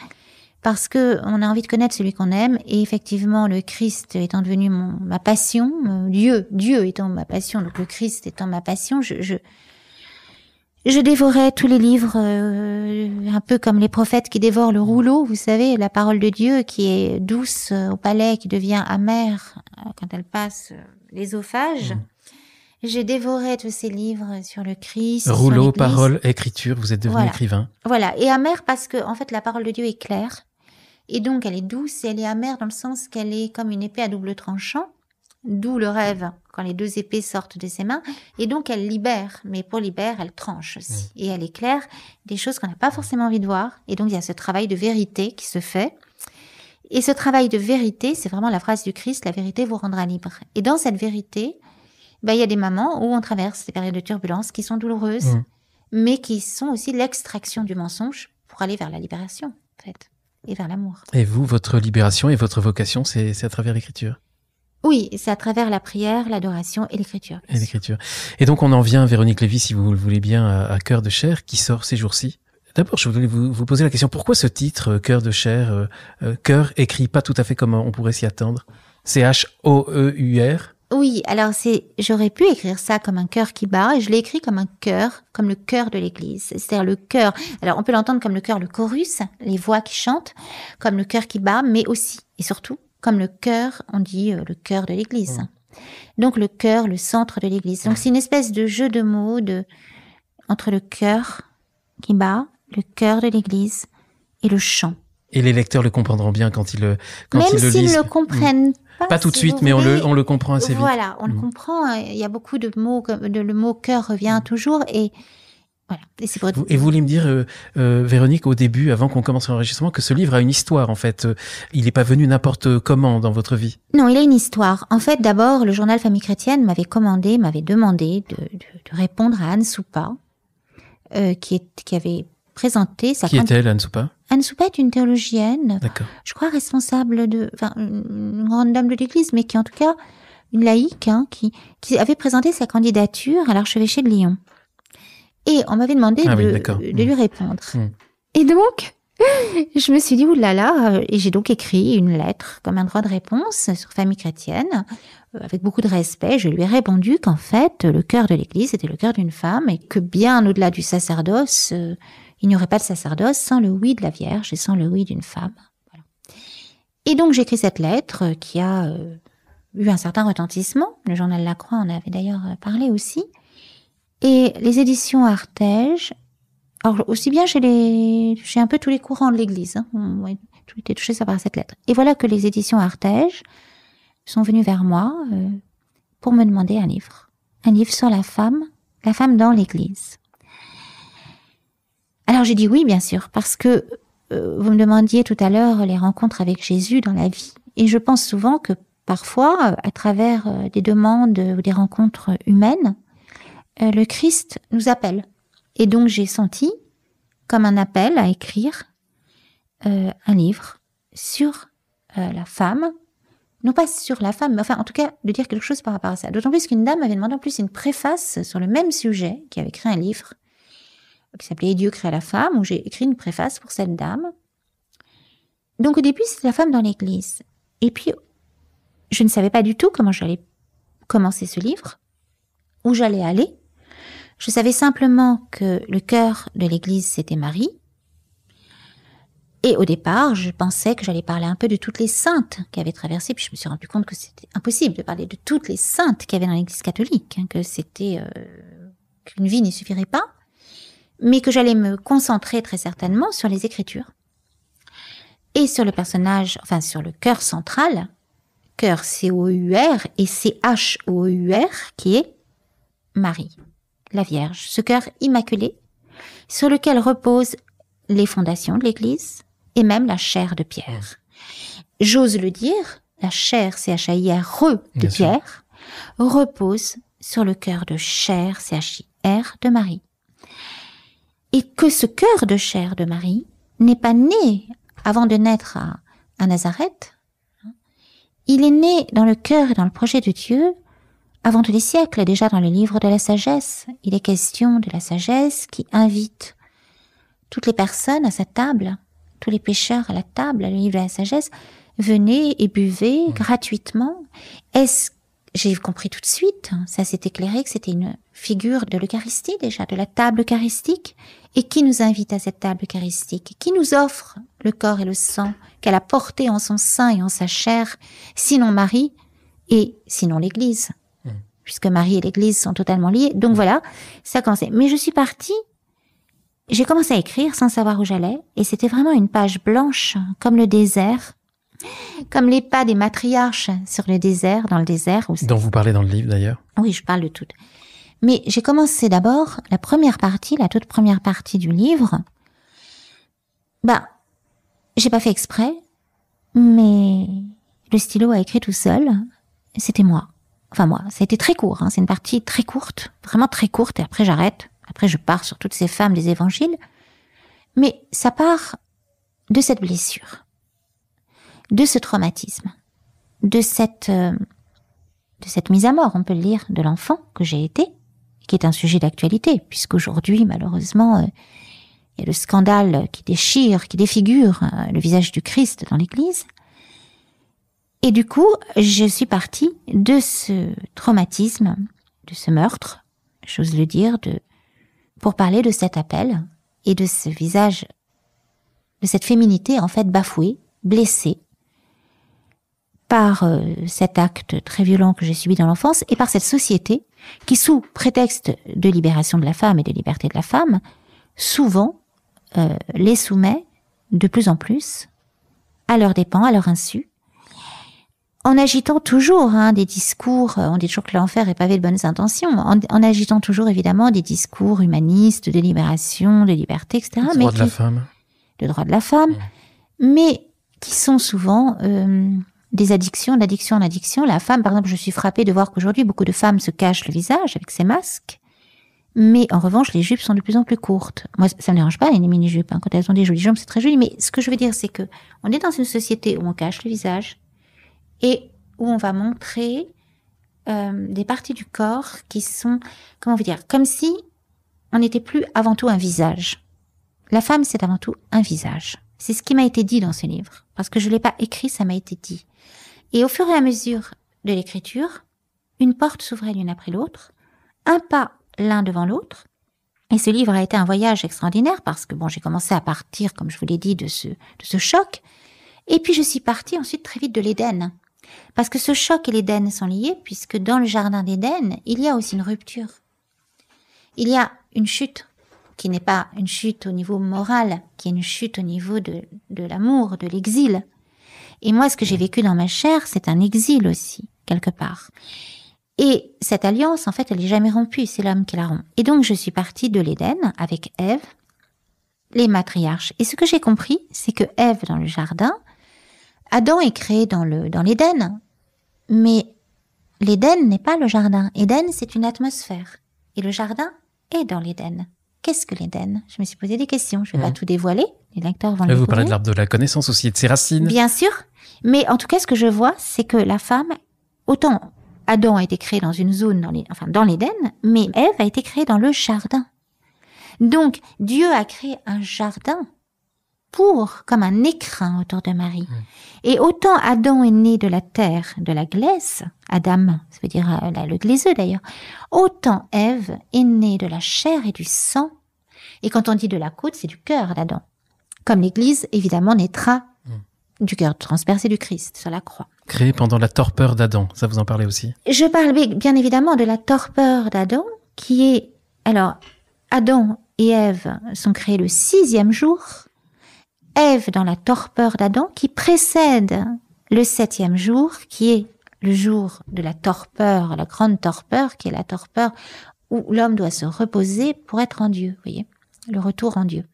parce que on a envie de connaître celui qu'on aime. Et effectivement, le Christ étant devenu ma passion, Dieu étant ma passion, donc le Christ étant ma passion, je dévorais tous les livres, un peu comme les prophètes qui dévorent le rouleau, vous savez, la parole de Dieu qui est douce au palais, qui devient amère quand elle passe l'ésophage. Je dévorais tous ces livres sur le Christ. Rouleau, parole, écriture, vous êtes devenu écrivain. Voilà, et amère parce que, en fait, la parole de Dieu est claire. Et donc, elle est douce et elle est amère dans le sens qu'elle est comme une épée à double tranchant. D'où le rêve, quand les deux épées sortent de ses mains. Et donc, elle libère. Mais pour libérer, elle tranche aussi. Et elle éclaire des choses qu'on n'a pas forcément envie de voir. Et donc, il y a ce travail de vérité qui se fait. Et ce travail de vérité, c'est vraiment la phrase du Christ, la vérité vous rendra libre. Et dans cette vérité, il y a des moments où on traverse des périodes de turbulence qui sont douloureuses, mais qui sont aussi l'extraction du mensonge pour aller vers la libération, en fait, et vers l'amour. Et vous, votre libération et votre vocation, c'est à travers l'écriture? Oui, c'est à travers la prière, l'adoration et l'écriture. Et l'écriture. Et donc, on en vient, Véronique Lévy, si vous le voulez bien, à Cœur de chair, qui sort ces jours-ci. D'abord, je voulais vous poser la question, pourquoi ce titre, Cœur de chair, cœur écrit pas tout à fait comme on pourrait s'y attendre? C-H-O-E-U-R. Oui, alors j'aurais pu écrire ça comme un cœur qui bat, et je l'ai écrit comme un cœur, comme le cœur de l'Église. C'est-à-dire le cœur. Alors, on peut l'entendre comme le cœur, le chorus, les voix qui chantent, comme le cœur qui bat, mais aussi, et surtout, comme le cœur, on dit le cœur de l'Église. Donc, le cœur, le centre de l'Église. Donc, c'est une espèce de jeu de mots entre le cœur qui bat, le cœur de l'Église et le chant. Et les lecteurs le comprendront bien quand ils le lisent. Même s'ils ne le comprennent pas tout de suite, mais on le comprend assez vite. Voilà, on le comprend. Il y a beaucoup de mots, le mot cœur revient toujours, et voilà. Et vous voulez me dire, Véronique, au début, avant qu'on commence l'enregistrement, que ce livre a une histoire, en fait. Il n'est pas venu n'importe comment dans votre vie. Non, il a une histoire. En fait, d'abord, le journal Famille Chrétienne m'avait demandé de répondre à Anne Soupa, qui avait présenté sa... Qui est-elle, Anne Soupa? Anne Soupa est une théologienne, je crois responsable une grande dame de l'Église, mais qui en tout cas, une laïque, qui avait présenté sa candidature à l'archevêché de Lyon. Et on m'avait demandé de lui répondre. Et donc, je me suis dit, oulala, et j'ai donc écrit une lettre comme un droit de réponse sur Famille Chrétienne, avec beaucoup de respect. Je lui ai répondu qu'en fait, le cœur de l'Église était le cœur d'une femme, et que bien au-delà du sacerdoce, il n'y aurait pas de sacerdoce sans le oui de la Vierge et sans le oui d'une femme. Voilà. Et donc, j'ai écrit cette lettre qui a eu un certain retentissement. Le journal La Croix en avait d'ailleurs parlé aussi. Et les éditions Artege, alors aussi bien j'ai un peu tous les courants de l'Église, tout était touché par cette lettre. Et voilà que les éditions Artege sont venues vers moi pour me demander un livre sur la femme dans l'Église. Alors j'ai dit oui, bien sûr, parce que vous me demandiez tout à l'heure les rencontres avec Jésus dans la vie. Et je pense souvent que parfois, à travers des demandes ou des rencontres humaines, le Christ nous appelle. Et donc j'ai senti comme un appel à écrire un livre sur la femme. Non pas sur la femme, mais enfin en tout cas de dire quelque chose par rapport à ça. D'autant plus qu'une dame m'avait demandé en plus une préface sur le même sujet, qui avait écrit un livre qui s'appelait « Dieu créa la femme », où j'ai écrit une préface pour cette dame. Donc au début, c'était la femme dans l'Église. Et puis, je ne savais pas du tout comment j'allais commencer ce livre, où j'allais aller. Je savais simplement que le cœur de l'Église, c'était Marie. Et au départ, je pensais que j'allais parler un peu de toutes les saintes qui avaient traversé, puis je me suis rendu compte que c'était impossible de parler de toutes les saintes qu'il y avait dans l'Église catholique, que c'était qu'une vie n'y suffirait pas, mais que j'allais me concentrer très certainement sur les Écritures et sur le personnage, enfin sur le cœur central, cœur C-O-U-R et C-H-O-U-R, qui est Marie, la Vierge, ce cœur immaculé sur lequel reposent les fondations de l'Église et même la chair de Pierre. J'ose le dire, la chair C-H-A-I-R de Pierre repose sur le cœur de chair C-H-I-R de Marie. Et que ce cœur de chair de Marie n'est pas né avant de naître à Nazareth. Il est né dans le cœur et dans le projet de Dieu avant tous les siècles, déjà dans le livre de la sagesse. Il est question de la sagesse qui invite toutes les personnes à sa table, tous les pécheurs à la table, le livre de la sagesse, venez et buvez gratuitement. J'ai compris tout de suite, ça s'est éclairé que c'était une figure de l'Eucharistie déjà, de la table eucharistique. Et qui nous invite à cette table eucharistique? Qui nous offre le corps et le sang qu'elle a porté en son sein et en sa chair, sinon Marie et sinon l'Église? puisque Marie et l'Église sont totalement liées. Donc voilà, ça a commencé. Mais je suis partie, j'ai commencé à écrire sans savoir où j'allais, et c'était vraiment une page blanche, comme le désert, comme les pas des matriarches sur le désert, dans le désert. Dont vous parlez dans le livre d'ailleurs. Oui, je parle de tout. Mais j'ai commencé d'abord la toute première partie du livre. J'ai pas fait exprès, mais le stylo a écrit tout seul. C'était moi. Enfin moi, ça a été très court. C'est une partie très courte, vraiment très courte. Et après j'arrête. Après je pars sur toutes ces femmes des évangiles. Mais ça part de cette blessure, de ce traumatisme, de cette mise à mort, on peut le dire, de l'enfant que j'ai été, qui est un sujet d'actualité, puisqu'aujourd'hui, malheureusement, il y a le scandale qui défigure le visage du Christ dans l'Église. Et du coup, je suis partie de ce traumatisme, de ce meurtre, j'ose le dire, pour parler de cet appel et de ce visage, de cette féminité en fait bafouée, blessée, par cet acte très violent que j'ai subi dans l'enfance et par cette société qui, sous prétexte de libération de la femme et de liberté de la femme, souvent les soumet de plus en plus à leurs dépens, à leur insu, en agitant toujours des discours, on dit toujours que l'enfer est pavé de bonnes intentions, en agitant toujours évidemment des discours humanistes, de libération, de liberté, etc. Le droit de la femme. Le droit de la femme, mais qui sont souvent des addictions, d'addiction en addiction. La femme, par exemple, je suis frappée de voir qu'aujourd'hui, beaucoup de femmes se cachent le visage avec ces masques, mais en revanche, les jupes sont de plus en plus courtes. Moi, ça me dérange pas, les mini-jupes. Quand elles ont des jolies jambes, c'est très joli, mais ce que je veux dire, c'est que on est dans une société où on cache le visage et où on va montrer des parties du corps qui sont, comment on veut dire, comme si on n'était plus avant tout un visage. La femme, c'est avant tout un visage. C'est ce qui m'a été dit dans ce livre. Parce que je l'ai pas écrit, ça m'a été dit. Et au fur et à mesure de l'écriture, une porte s'ouvrait l'une après l'autre, un pas l'un devant l'autre. Et ce livre a été un voyage extraordinaire parce que j'ai commencé à partir, comme je vous l'ai dit, de ce choc. Et puis je suis partie ensuite très vite de l'Éden. Parce que ce choc et l'Éden sont liés, puisque dans le jardin d'Éden, il y a aussi une rupture. Il y a une chute, qui n'est pas une chute au niveau moral, qui est une chute au niveau de l'amour, de l'exil. Et moi, ce que j'ai vécu dans ma chair, c'est un exil aussi, quelque part. Et cette alliance, en fait, elle n'est jamais rompue, c'est l'homme qui la rompt. Et donc, je suis partie de l'Éden avec Ève, les matriarches. Et ce que j'ai compris, c'est que Ève, dans le jardin, Adam est créé dans l'Éden, mais l'Éden n'est pas le jardin. Éden, c'est une atmosphère. Et le jardin est dans l'Éden. Qu'est-ce que l'Éden? Je me suis posé des questions. Je ne vais pas tout dévoiler. Les lecteurs vont le découvrir. Vous parlez de l'arbre de la connaissance aussi, et de ses racines. Bien sûr. Mais en tout cas, ce que je vois, c'est que la femme, autant Adam a été créé dans une zone, dans l'Éden, mais Ève a été créée dans le jardin. Donc, Dieu a créé un jardin comme un écrin autour de Marie. Et autant Adam est né de la terre, de la glaise, Adam, ça veut dire le glaiseux d'ailleurs, autant Ève est née de la chair et du sang. Et quand on dit de la côte, c'est du cœur d'Adam. Comme l'Église, évidemment, naîtra du cœur transpercé du Christ sur la croix. Créé pendant la torpeur d'Adam, ça vous en parlez aussi? Je parle bien évidemment de la torpeur d'Adam, qui est... Alors, Adam et Ève sont créés le 6e jour. Ève dans la torpeur d'Adam, qui précède le 7e jour, qui est le jour de la torpeur, la grande torpeur, qui est la torpeur où l'homme doit se reposer pour être en Dieu, vous voyez, le retour en Dieu.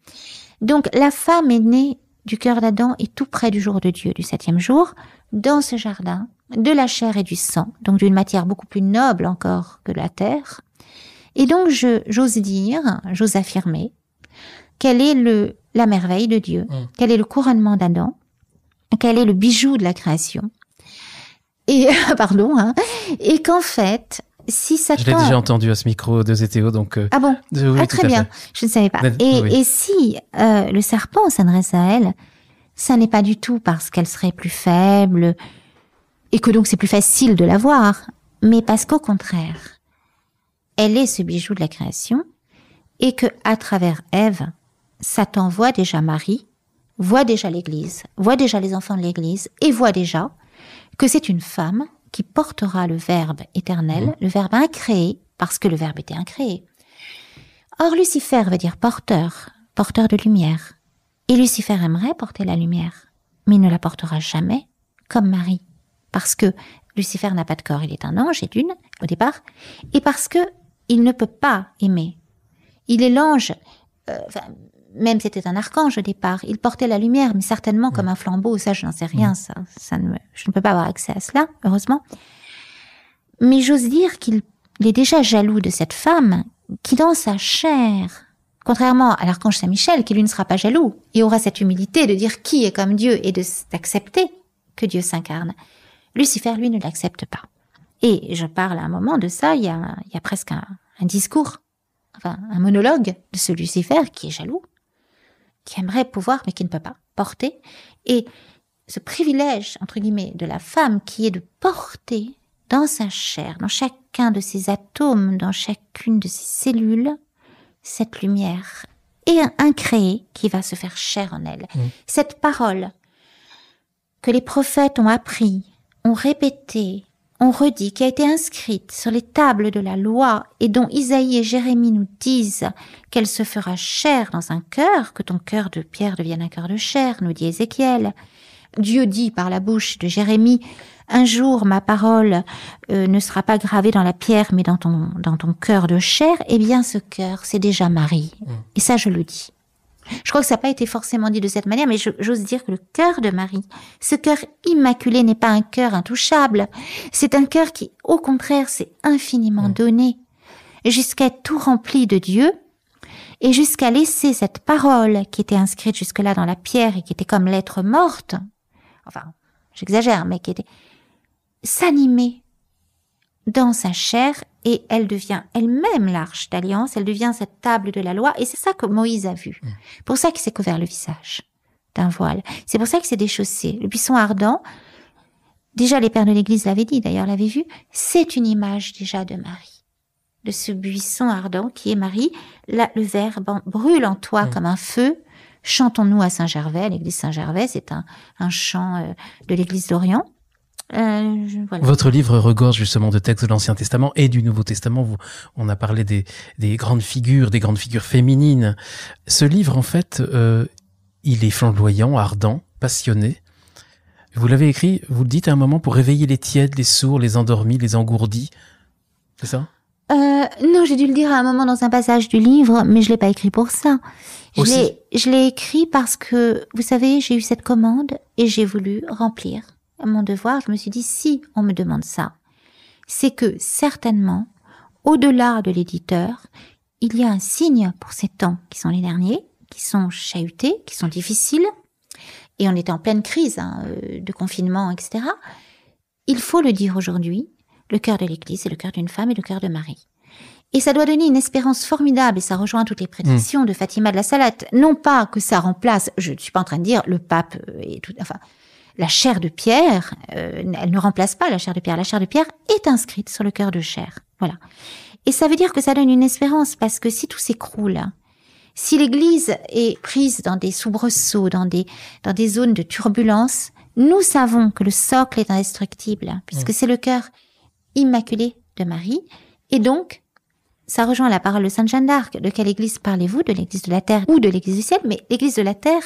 Donc la femme est née du cœur d'Adam et tout près du jour de Dieu, du 7e jour, dans ce jardin, de la chair et du sang, donc d'une matière beaucoup plus noble encore que la terre. Et donc j'ose affirmer, quelle est la merveille de Dieu, quel est le couronnement d'Adam, quel est le bijou de la création. Et, et qu'en fait, si Satan... Je l'ai déjà entendu à ce micro de Zétéo, donc... Ah bon? Oui, très bien, je ne savais pas. Et si le serpent s'adresse à elle, ça n'est pas du tout parce qu'elle serait plus faible, et que donc c'est plus facile de la voir, mais parce qu'au contraire, elle est ce bijou de la création, et que à travers Ève, Satan voit déjà Marie, voit déjà l'Église, voit déjà les enfants de l'Église, et voit déjà que c'est une femme qui portera le Verbe éternel, le Verbe incréé, parce que le Verbe était incréé. Or, Lucifer veut dire porteur, porteur de lumière. Et Lucifer aimerait porter la lumière, mais il ne la portera jamais comme Marie. Parce que Lucifer n'a pas de corps, il est un ange, et d'une, au départ, et parce que il ne peut pas aimer. Il est l'ange, même c'était un archange au départ, il portait la lumière, mais certainement comme un flambeau, ça je n'en sais rien, je ne peux pas avoir accès à cela, heureusement. Mais j'ose dire qu'il est déjà jaloux de cette femme qui dans sa chair, contrairement à l'archange Saint-Michel, qui lui ne sera pas jaloux, et aura cette humilité de dire qui est comme Dieu et d'accepter que Dieu s'incarne, Lucifer, lui, ne l'accepte pas. Et je parle à un moment de ça, il y a presque un discours, enfin un monologue de ce Lucifer qui est jaloux, qui aimerait pouvoir, mais qui ne peut pas porter. Et ce privilège, entre guillemets, de la femme qui est de porter dans sa chair, dans chacun de ses atomes, dans chacune de ses cellules, cette lumière et un créé qui va se faire chair en elle. Cette parole que les prophètes ont appris, ont répété, ont redit, qui a été inscrite sur les tables de la loi et dont Isaïe et Jérémie nous disent qu'elle se fera chair dans un cœur, que ton cœur de pierre devienne un cœur de chair, nous dit Ézéchiel. Dieu dit par la bouche de Jérémie, un jour ma parole ne sera pas gravée dans la pierre mais dans ton cœur de chair. Eh bien ce cœur, c'est déjà Marie. Et ça je le dis. Je crois que ça n'a pas été forcément dit de cette manière, mais j'ose dire que le cœur de Marie, ce cœur immaculé n'est pas un cœur intouchable. C'est un cœur qui, au contraire, s'est infiniment donné, jusqu'à être tout rempli de Dieu, et jusqu'à laisser cette parole qui était inscrite jusque-là dans la pierre et qui était comme lettre morte, enfin, j'exagère, mais qui était s'animer dans sa chair, et elle devient elle-même l'arche d'alliance, elle devient cette table de la loi, et c'est ça que Moïse a vu. Pour ça qu'il s'est couvert le visage d'un voile. C'est pour ça qu'il s'est déchaussé. Le buisson ardent, déjà les pères de l'Église l'avaient dit, d'ailleurs l'avaient vu, c'est une image déjà de Marie. De ce buisson ardent qui est Marie, là, le Verbe brûle en toi comme un feu. Chantons-nous à Saint-Gervais, l'église Saint-Gervais, c'est un chant de l'église d'Orient. Voilà. Votre livre regorge justement de textes de l'Ancien Testament et du Nouveau Testament. On a parlé des grandes figures féminines. Ce livre, en fait, il est flamboyant, ardent, passionné. Vous l'avez écrit, vous le dites à un moment, pour réveiller les tièdes, les sourds, les endormis, les engourdis. C'est ça ? Non, j'ai dû le dire à un moment dans un passage du livre, mais je l'ai pas écrit pour ça. Je l'ai écrit parce que, vous savez, j'ai eu cette commande et j'ai voulu remplir mon devoir. Je me suis dit, si on me demande ça, c'est que certainement, au-delà de l'éditeur, il y a un signe pour ces temps qui sont les derniers, qui sont chahutés, qui sont difficiles, et on était en pleine crise de confinement, etc. Il faut le dire aujourd'hui, le cœur de l'Église, c'est le cœur d'une femme et le cœur de Marie. Et ça doit donner une espérance formidable, et ça rejoint toutes les prédictions de Fatima de la Salette. Non pas que ça remplace, je ne suis pas en train de dire le pape et tout, enfin, la chair de pierre, elle ne remplace pas la chair de pierre. La chair de pierre est inscrite sur le cœur de chair. Voilà. Et ça veut dire que ça donne une espérance, parce que si tout s'écroule, si l'Église est prise dans des soubresauts, dans des zones de turbulence, nous savons que le socle est indestructible, puisque c'est le cœur immaculé de Marie. Et donc, ça rejoint la parole de Sainte Jeanne d'Arc. De quelle Église parlez-vous? De l'Église de la terre ou de l'Église du ciel? Mais l'Église de la terre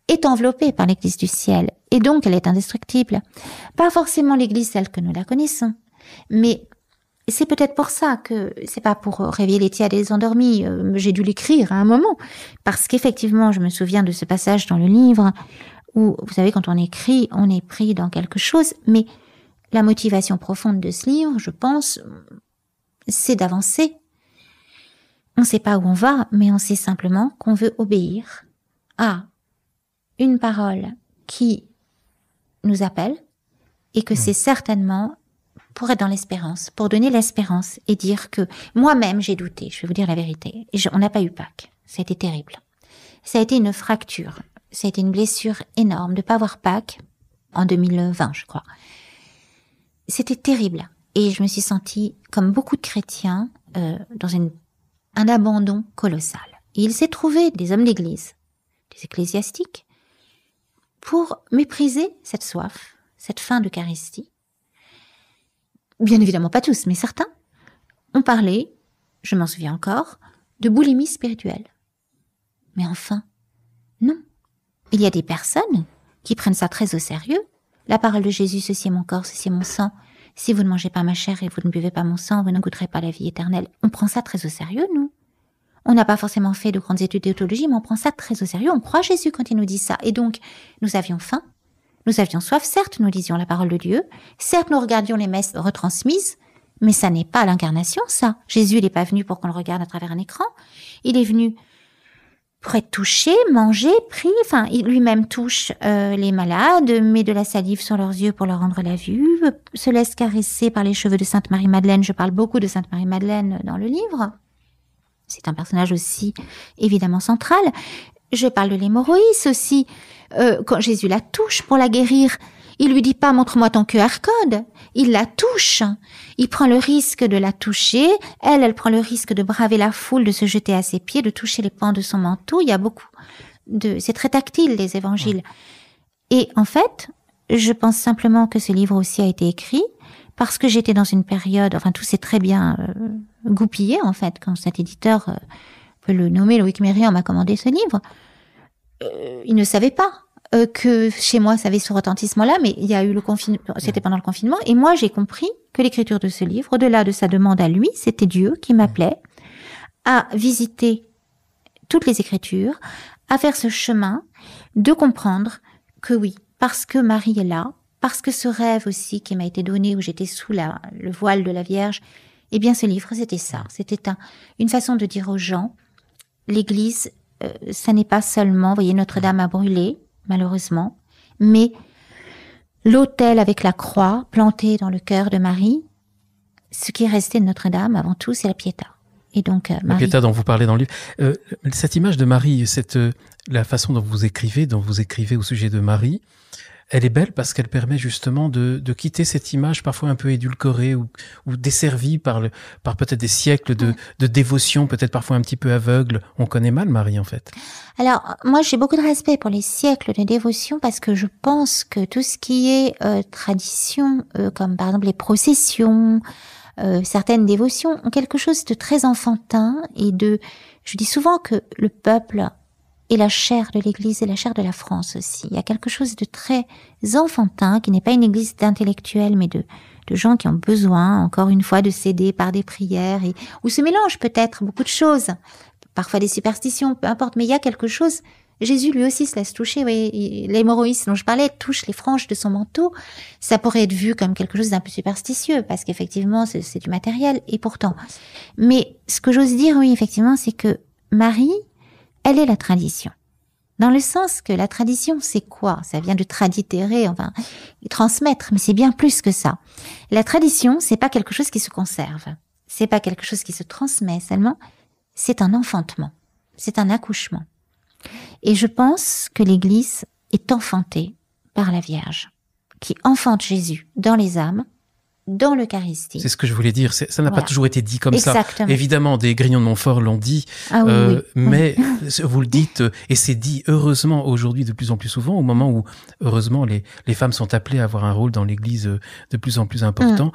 est enveloppée par l'Église du ciel. Et donc, elle est indestructible. Pas forcément l'Église telle que nous la connaissons. Mais c'est peut-être pour ça que c'est pas pour réveiller les tièdes et les endormis. J'ai dû l'écrire à un moment. Parce qu'effectivement, je me souviens de ce passage dans le livre où, vous savez, quand on écrit, on est pris dans quelque chose. Mais la motivation profonde de ce livre, je pense, c'est d'avancer. On ne sait pas où on va, mais on sait simplement qu'on veut obéir à une parole qui nous appelle, et que c'est certainement pour être dans l'espérance, pour donner l'espérance et dire que moi-même j'ai douté, je vais vous dire la vérité. On n'a pas eu Pâques, ça a été terrible. Ça a été une fracture, ça a été une blessure énorme de ne pas avoir Pâques en 2020, je crois. C'était terrible, et je me suis sentie, comme beaucoup de chrétiens, dans un abandon colossal. Et il s'est trouvé des hommes d'église, des ecclésiastiques, pour mépriser cette soif, cette faim d'Eucharistie, bien évidemment pas tous, mais certains, ont parlé, je m'en souviens encore, de boulimie spirituelle. Mais enfin, non. Il y a des personnes qui prennent ça très au sérieux. La parole de Jésus, ceci est mon corps, ceci est mon sang. Si vous ne mangez pas ma chair et vous ne buvez pas mon sang, vous ne goûterez pas la vie éternelle. On prend ça très au sérieux, nous. On n'a pas forcément fait de grandes études de théologie, mais on prend ça très au sérieux. On croit Jésus quand il nous dit ça. Et donc, nous avions faim, nous avions soif. Certes, nous lisions la parole de Dieu. Certes, nous regardions les messes retransmises. Mais ça n'est pas l'incarnation, ça. Jésus, il n'est pas venu pour qu'on le regarde à travers un écran. Il est venu pour être touché, mangé, pris. Enfin, il lui-même touche les malades, met de la salive sur leurs yeux pour leur rendre la vue, se laisse caresser par les cheveux de Sainte Marie-Madeleine. Je parle beaucoup de Sainte Marie-Madeleine dans le livre. C'est un personnage aussi évidemment central. Je parle de l'hémorroïs aussi. Quand Jésus la touche pour la guérir, il lui dit pas « montre-moi ton QR code ». Il la touche. Il prend le risque de la toucher. Elle prend le risque de braver la foule, de se jeter à ses pieds, de toucher les pans de son manteau. Il y a beaucoup de... C'est très tactile, les évangiles. Et en fait, je pense simplement que ce livre aussi a été écrit parce que j'étais dans une période... Enfin, tout s'est très bien goupillé, en fait, quand cet éditeur, on peut le nommer, Loïc Mérian, m'a commandé ce livre. Il ne savait pas que chez moi ça avait ce retentissement-là, mais il y a eu le confinement, c'était pendant le confinement, et moi j'ai compris que l'écriture de ce livre, au-delà de sa demande à lui, c'était Dieu qui m'appelait à visiter toutes les Écritures, à faire ce chemin de comprendre que oui, parce que Marie est là, parce que ce rêve aussi qui m'a été donné où j'étais sous le voile de la Vierge, eh bien ce livre c'était ça, c'était une façon de dire aux gens, l'Église, ça n'est pas seulement, vous voyez, Notre-Dame a brûlé, malheureusement, mais l'autel avec la croix plantée dans le cœur de Marie, ce qui est resté de Notre-Dame avant tout, c'est la Pietà. Et donc la Pietà dont vous parlez dans le livre, cette image de Marie, la façon dont vous écrivez au sujet de Marie, elle est belle parce qu'elle permet justement de quitter cette image parfois un peu édulcorée ou desservie par peut-être des siècles de dévotion, peut-être parfois un petit peu aveugle. On connaît mal Marie en fait. Alors moi j'ai beaucoup de respect pour les siècles de dévotion parce que je pense que tout ce qui est tradition, comme par exemple les processions, certaines dévotions ont quelque chose de très enfantin je dis souvent que le peuple et la chair de l'Église et la chair de la France aussi. Il y a quelque chose de très enfantin, qui n'est pas une Église d'intellectuels, mais de gens qui ont besoin, encore une fois, de s'aider par des prières, où se mélangent peut-être beaucoup de choses, parfois des superstitions, peu importe, mais il y a quelque chose. Jésus lui aussi se laisse toucher, vous voyez, l'hémorroïs dont je parlais touche les franges de son manteau. Ça pourrait être vu comme quelque chose d'un peu superstitieux, parce qu'effectivement, c'est du matériel, et pourtant. Mais ce que j'ose dire, oui, effectivement, c'est que Marie, elle est la tradition. Dans le sens que la tradition, c'est quoi? Ça vient de traditere, enfin, transmettre, mais c'est bien plus que ça. La tradition, c'est pas quelque chose qui se conserve. C'est pas quelque chose qui se transmet seulement. C'est un enfantement. C'est un accouchement. Et je pense que l'Église est enfantée par la Vierge, qui enfante Jésus dans les âmes, dans l'Eucharistie. C'est ce que je voulais dire. Ça n'a pas toujours été dit comme Exactement. Ça. Évidemment, des Grignon de Montfort l'ont dit, oui. mais vous le dites, et c'est dit heureusement aujourd'hui de plus en plus souvent, au moment où heureusement les femmes sont appelées à avoir un rôle dans l'Église de plus en plus important.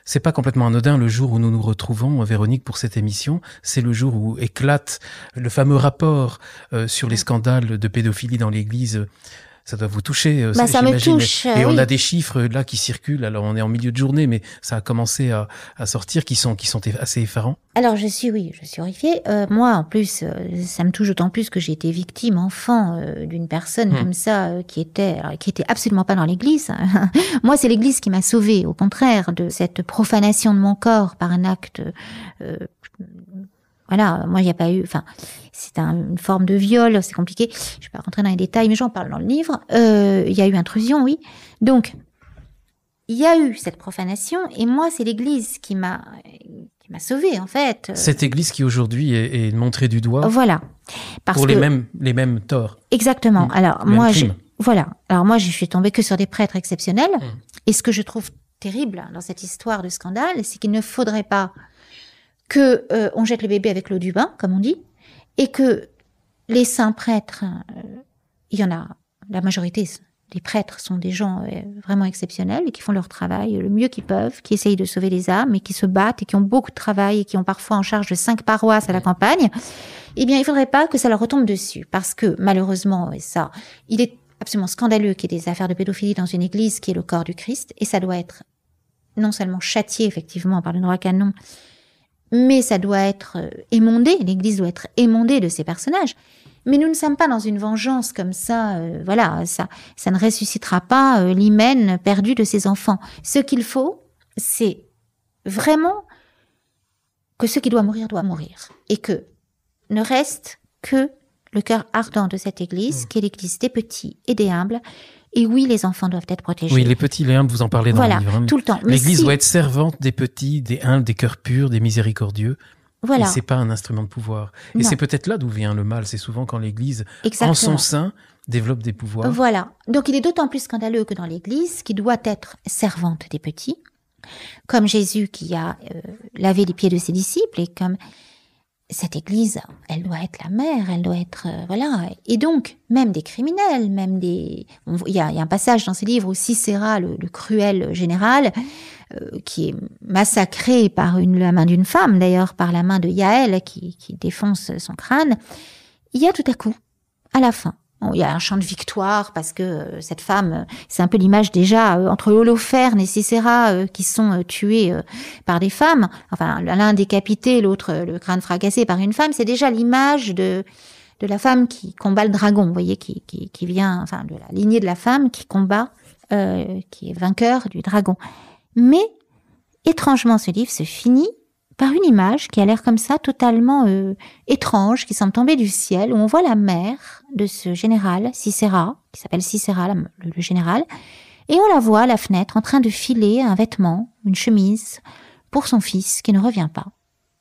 C'est pas complètement anodin le jour où nous nous retrouvons, Véronique, pour cette émission. C'est le jour où éclate le fameux rapport sur les scandales de pédophilie dans l'Église. Ça doit vous toucher, ça me touche. Et on a des chiffres là qui circulent. Alors on est en milieu de journée, mais ça a commencé à sortir, qui sont assez effarants. Alors je suis horrifiée. Moi, en plus, ça me touche d'autant plus que j'ai été victime enfant d'une personne comme ça qui était absolument pas dans l'Église. Moi, c'est l'Église qui m'a sauvée, au contraire, de cette profanation de mon corps par un acte. Voilà, moi, il n'y a pas eu... Enfin, c'est une forme de viol, c'est compliqué. Je ne vais pas rentrer dans les détails, mais j'en parle dans le livre. Il y a eu intrusion, oui. Donc, il y a eu cette profanation, et moi, c'est l'Église qui m'a sauvée, en fait. Cette Église qui, aujourd'hui, est montrée du doigt. Voilà. Pour les mêmes torts. Exactement. Alors, moi, je suis tombée que sur des prêtres exceptionnels. Et ce que je trouve terrible dans cette histoire de scandale, c'est qu'il ne faudrait pas que on jette le bébé avec l'eau du bain, comme on dit, et que les saints prêtres, il y en a, la majorité les prêtres sont des gens vraiment exceptionnels et qui font leur travail le mieux qu'ils peuvent, qui essayent de sauver les âmes et qui se battent et qui ont beaucoup de travail et qui ont parfois en charge de 5 paroisses à la campagne, eh bien, il faudrait pas que ça leur retombe dessus. Parce que, malheureusement, et ça, il est absolument scandaleux qu'il y ait des affaires de pédophilie dans une église qui est le corps du Christ, et ça doit être non seulement châtié, effectivement, par le droit canon, mais ça doit être émondé, l'église doit être émondée de ces personnages. Mais nous ne sommes pas dans une vengeance comme ça, voilà, ça ne ressuscitera pas l'hymen perdu de ses enfants. Ce qu'il faut, c'est vraiment que ce qui doit mourir, et que ne reste que le cœur ardent de cette église, qui est l'église des petits et des humbles. Et oui, les enfants doivent être protégés. Oui, les petits, les humbles, vous en parlez dans le livre. Voilà, tout le temps. L'église doit être servante des petits, des humbles, des cœurs purs, des miséricordieux. Voilà. Et c'est pas un instrument de pouvoir. Et c'est peut-être là d'où vient le mal. C'est souvent quand l'Église, en son sein, développe des pouvoirs. Voilà. Donc il est d'autant plus scandaleux que dans l'Église, qui doit être servante des petits, comme Jésus qui a lavé les pieds de ses disciples, et comme cette Église, elle doit être la mère, elle doit être voilà. Et donc même des criminels, même des, il y a un passage dans ces livres où Sisera, le cruel général, qui est massacré par la main d'une femme, d'ailleurs par la main de Yaël qui défonce son crâne, il y a tout à coup, à la fin, il y a un chant de victoire parce que cette femme, c'est un peu l'image déjà entre Holoferne et Sisera qui sont tués par des femmes, enfin l'un décapité, l'autre le crâne fracassé par une femme, c'est déjà l'image de la femme qui combat le dragon, vous voyez, qui vient, enfin de la lignée de la femme qui combat, qui est vainqueur du dragon. Mais, étrangement, ce livre se finit par une image qui a l'air comme ça totalement étrange, qui semble tomber du ciel, où on voit la mère de ce général, Sisera, qui s'appelle Sisera, le général, et on la voit à la fenêtre en train de filer un vêtement, une chemise, pour son fils qui ne revient pas.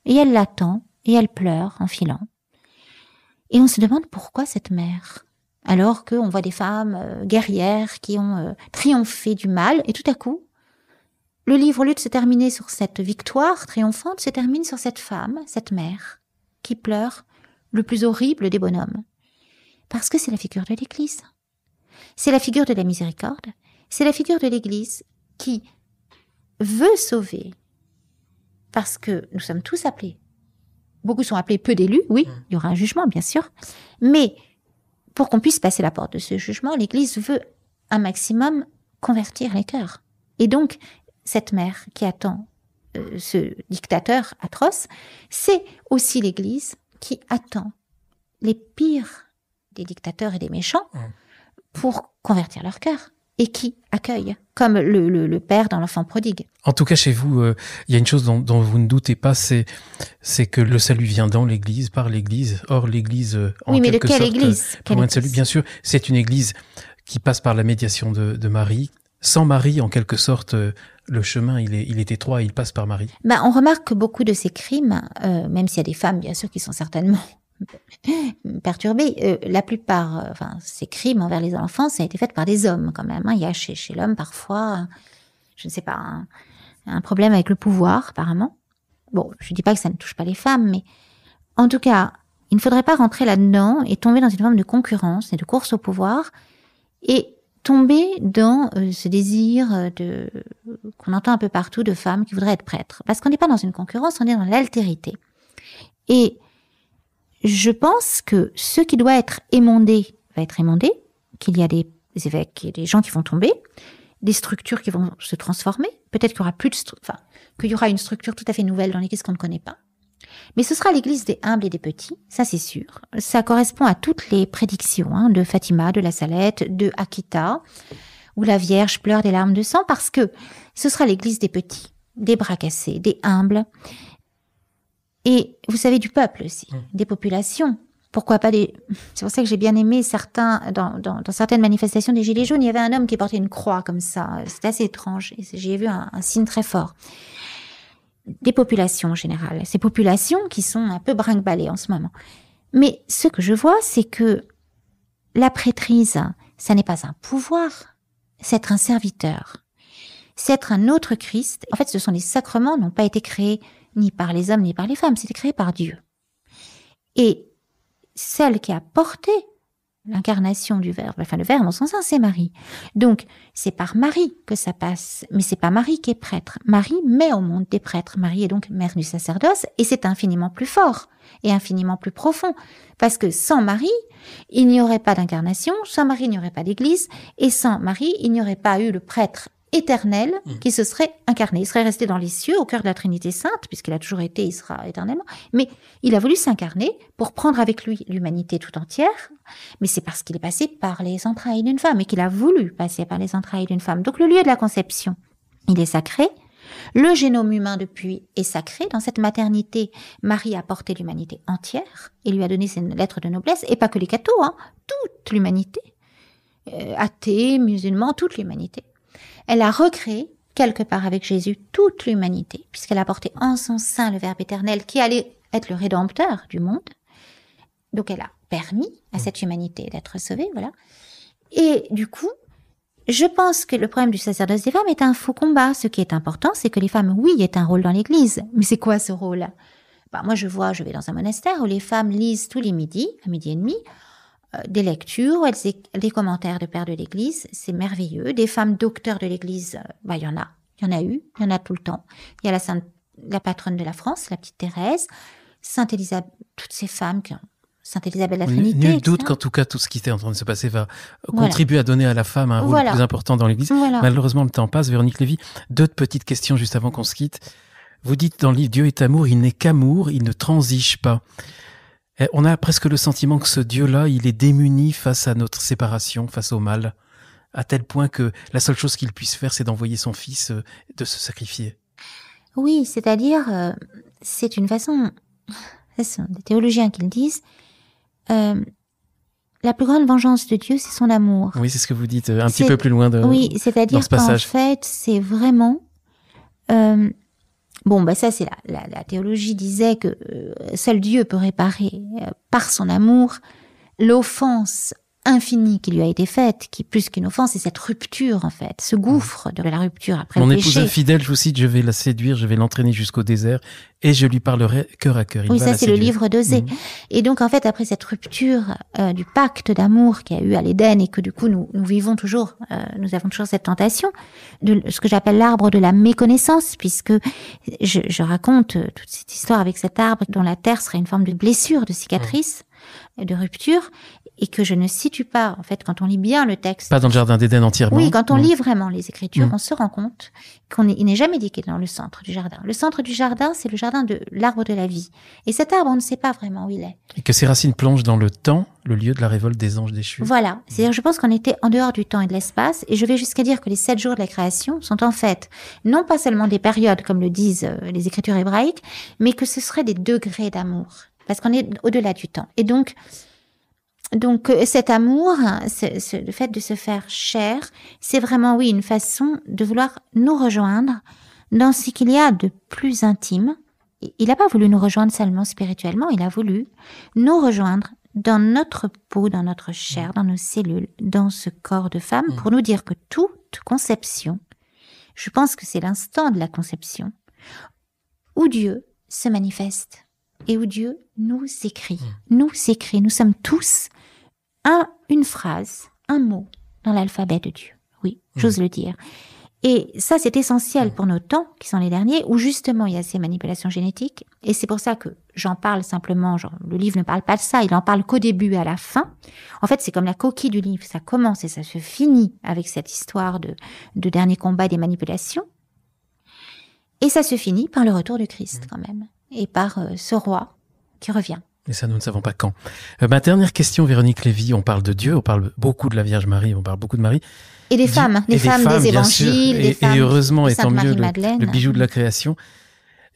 Et elle l'attend, et elle pleure en filant. Et on se demande pourquoi cette mère, alors qu'on voit des femmes guerrières qui ont triomphé du mal, et tout à coup, le livre, au lieu de se terminer sur cette victoire triomphante, se termine sur cette femme, cette mère, qui pleure le plus horrible des bonhommes. Parce que c'est la figure de l'Église. C'est la figure de la miséricorde. C'est la figure de l'Église qui veut sauver. Parce que nous sommes tous appelés. Beaucoup sont appelés, peu d'élus, oui, il y aura un jugement, bien sûr. Mais pour qu'on puisse passer la porte de ce jugement, l'Église veut un maximum convertir les cœurs. Et donc, cette mère qui attend ce dictateur atroce, c'est aussi l'Église qui attend les pires des dictateurs et des méchants pour convertir leur cœur et qui accueille, comme le père dans l'enfant prodigue. En tout cas, chez vous, il y a une chose dont vous ne doutez pas, c'est que le salut vient dans l'Église, par l'Église. Or, l'Église, en oui, mais quelque de quelle sorte, Église loin de salut, bien sûr, c'est une Église qui passe par la médiation de Marie. Sans Marie, en quelque sorte, le chemin, il est étroit et il passe par Marie. On remarque que beaucoup de ces crimes, même s'il y a des femmes, bien sûr, qui sont certainement perturbées, la plupart, ces crimes envers les enfants, ça a été fait par des hommes, quand même. Il y a chez l'homme, parfois, je ne sais pas, un problème avec le pouvoir, apparemment. Bon, je dis pas que ça ne touche pas les femmes, mais en tout cas, il ne faudrait pas rentrer là-dedans et tomber dans une forme de concurrence et de course au pouvoir, et tomber dans ce désir qu'on entend un peu partout de femmes qui voudraient être prêtres. Parce qu'on n'est pas dans une concurrence, on est dans l'altérité. Et je pense que ce qui doit être émondé va être émondé, qu'il y a des évêques et des gens qui vont tomber, des structures qui vont se transformer, peut-être qu'il y aura qu'il y aura une structure tout à fait nouvelle dans l'Église qu'on ne connaît pas. Mais ce sera l'Église des humbles et des petits, ça c'est sûr. Ça correspond à toutes les prédictions de Fatima, de la Salette, de Akita, où la Vierge pleure des larmes de sang, parce que ce sera l'Église des petits, des bras cassés, des humbles, et vous savez, du peuple aussi, des populations. Pourquoi pas des... C'est pour ça que j'ai bien aimé dans certaines manifestations des Gilets jaunes, il y avait un homme qui portait une croix comme ça. C'était assez étrange, et j'ai vu un signe très fort. Des populations en général, ces populations qui sont un peu brinque-ballées en ce moment. Mais ce que je vois, c'est que la prêtrise, ça n'est pas un pouvoir, c'est être un serviteur, c'est être un autre Christ. En fait, ce sont les sacrements n'ont pas été créés ni par les hommes ni par les femmes, c'était créé par Dieu. Et celle qui a porté l'incarnation du Verbe, enfin le Verbe en son sens, c'est Marie. Donc, c'est par Marie que ça passe, mais c'est pas Marie qui est prêtre. Marie met au monde des prêtres. Marie est donc mère du sacerdoce, et c'est infiniment plus fort et infiniment plus profond, parce que sans Marie, il n'y aurait pas d'incarnation, sans Marie, il n'y aurait pas d'Église, et sans Marie, il n'y aurait pas eu le prêtre éternel qui se serait incarné. Il serait resté dans les cieux, au cœur de la Trinité Sainte, puisqu'il a toujours été, il sera éternellement. Mais il a voulu s'incarner pour prendre avec lui l'humanité tout entière. Mais c'est parce qu'il est passé par les entrailles d'une femme et qu'il a voulu passer par les entrailles d'une femme. Donc le lieu de la conception, il est sacré. Le génome humain depuis est sacré. Dans cette maternité, Marie a porté l'humanité entière et lui a donné ses lettres de noblesse, et pas que les cathos, toute l'humanité. Athées, musulmans, toute l'humanité. Elle a recréé, quelque part avec Jésus, toute l'humanité, puisqu'elle a porté en son sein le Verbe éternel qui allait être le rédempteur du monde. Donc elle a permis à cette humanité d'être sauvée, voilà. Et du coup, je pense que le problème du sacerdoce des femmes est un faux combat. Ce qui est important, c'est que les femmes, oui, aient un rôle dans l'Église. Mais c'est quoi ce rôle? Moi je vais dans un monastère où les femmes lisent tous les midis, à midi et demi, des lectures, des commentaires de pères de l'Église, c'est merveilleux. Des femmes docteurs de l'Église, il y en a eu, il y en a tout le temps. Il y a la patronne de la France, la petite Thérèse, Sainte Élisabeth, toutes ces femmes Sainte Élisabeth de la Trinité. Nul doute qu'en tout cas, tout ce qui était en train de se passer va contribuer à donner à la femme un rôle plus important dans l'Église. Voilà. Malheureusement, le temps passe. Véronique Lévy, 2 petites questions juste avant qu'on se quitte. Vous dites dans le livre Dieu est amour, il n'est qu'amour, il ne transige pas. On a presque le sentiment que ce Dieu-là, il est démuni face à notre séparation, face au mal, à tel point que la seule chose qu'il puisse faire, c'est d'envoyer son fils, de se sacrifier. Oui, c'est-à-dire, c'est une façon, ce sont des théologiens qui le disent, la plus grande vengeance de Dieu, c'est son amour. Oui, c'est ce que vous dites un petit peu plus loin oui, c'est-à-dire qu'en fait, c'est vraiment... ça c'est la théologie disait que seul Dieu peut réparer par son amour l'offense infinie qui lui a été faite, qui plus qu'une offense, c'est cette rupture en fait, ce gouffre de la rupture après le péché. Mon épouse infidèle, je vous cite, je vais la séduire, je vais l'entraîner jusqu'au désert et je lui parlerai cœur à cœur. Oui, ça c'est le livre d'Osée. Et donc en fait, après cette rupture du pacte d'amour qu'il y a eu à l'Éden et que du coup nous vivons toujours, nous avons toujours cette tentation de ce que j'appelle l'arbre de la méconnaissance, puisque je raconte toute cette histoire avec cet arbre dont la terre serait une forme de blessure, de cicatrice, de rupture, et que je ne situe pas, en fait, quand on lit bien le texte. Pas dans le jardin d'Éden entièrement. Oui, quand on lit vraiment les Écritures, on se rend compte il n'est jamais dit qu'il est dans le centre du jardin. Le centre du jardin, c'est le jardin de l'arbre de la vie. Et cet arbre, on ne sait pas vraiment où il est. Et que ses racines plongent dans le temps, le lieu de la révolte des anges déchus. Voilà. C'est-à-dire, je pense qu'on était en dehors du temps et de l'espace, et je vais jusqu'à dire que les 7 jours de la création sont en fait, non pas seulement des périodes, comme le disent les Écritures hébraïques, mais que ce seraient des degrés d'amour. Parce qu'on est au-delà du temps. Et donc cet amour, le fait de se faire chair, c'est vraiment, oui, une façon de vouloir nous rejoindre dans ce qu'il y a de plus intime. Il n'a pas voulu nous rejoindre seulement spirituellement, il a voulu nous rejoindre dans notre peau, dans notre chair, dans nos cellules, dans ce corps de femme, pour nous dire que toute conception, je pense que c'est l'instant de la conception, où Dieu se manifeste et où Dieu nous écrit. Nous sommes tous une phrase, un mot dans l'alphabet de Dieu. Oui, j'ose le dire. Et ça, c'est essentiel pour nos temps, qui sont les derniers, où justement il y a ces manipulations génétiques. Et c'est pour ça que j'en parle simplement, le livre ne parle pas de ça, il en parle qu'au début et à la fin. En fait, c'est comme la coquille du livre, ça commence et ça se finit avec cette histoire de dernier combat des manipulations. Et ça se finit par le retour du Christ quand même, et par ce roi qui revient. Et ça, nous ne savons pas quand. Ma dernière question, Véronique Lévy, on parle de Dieu, on parle beaucoup de la Vierge Marie, on parle beaucoup de Marie. Et des femmes, des évangiles, des femmes. Et heureusement, de étant mieux le bijou de la création.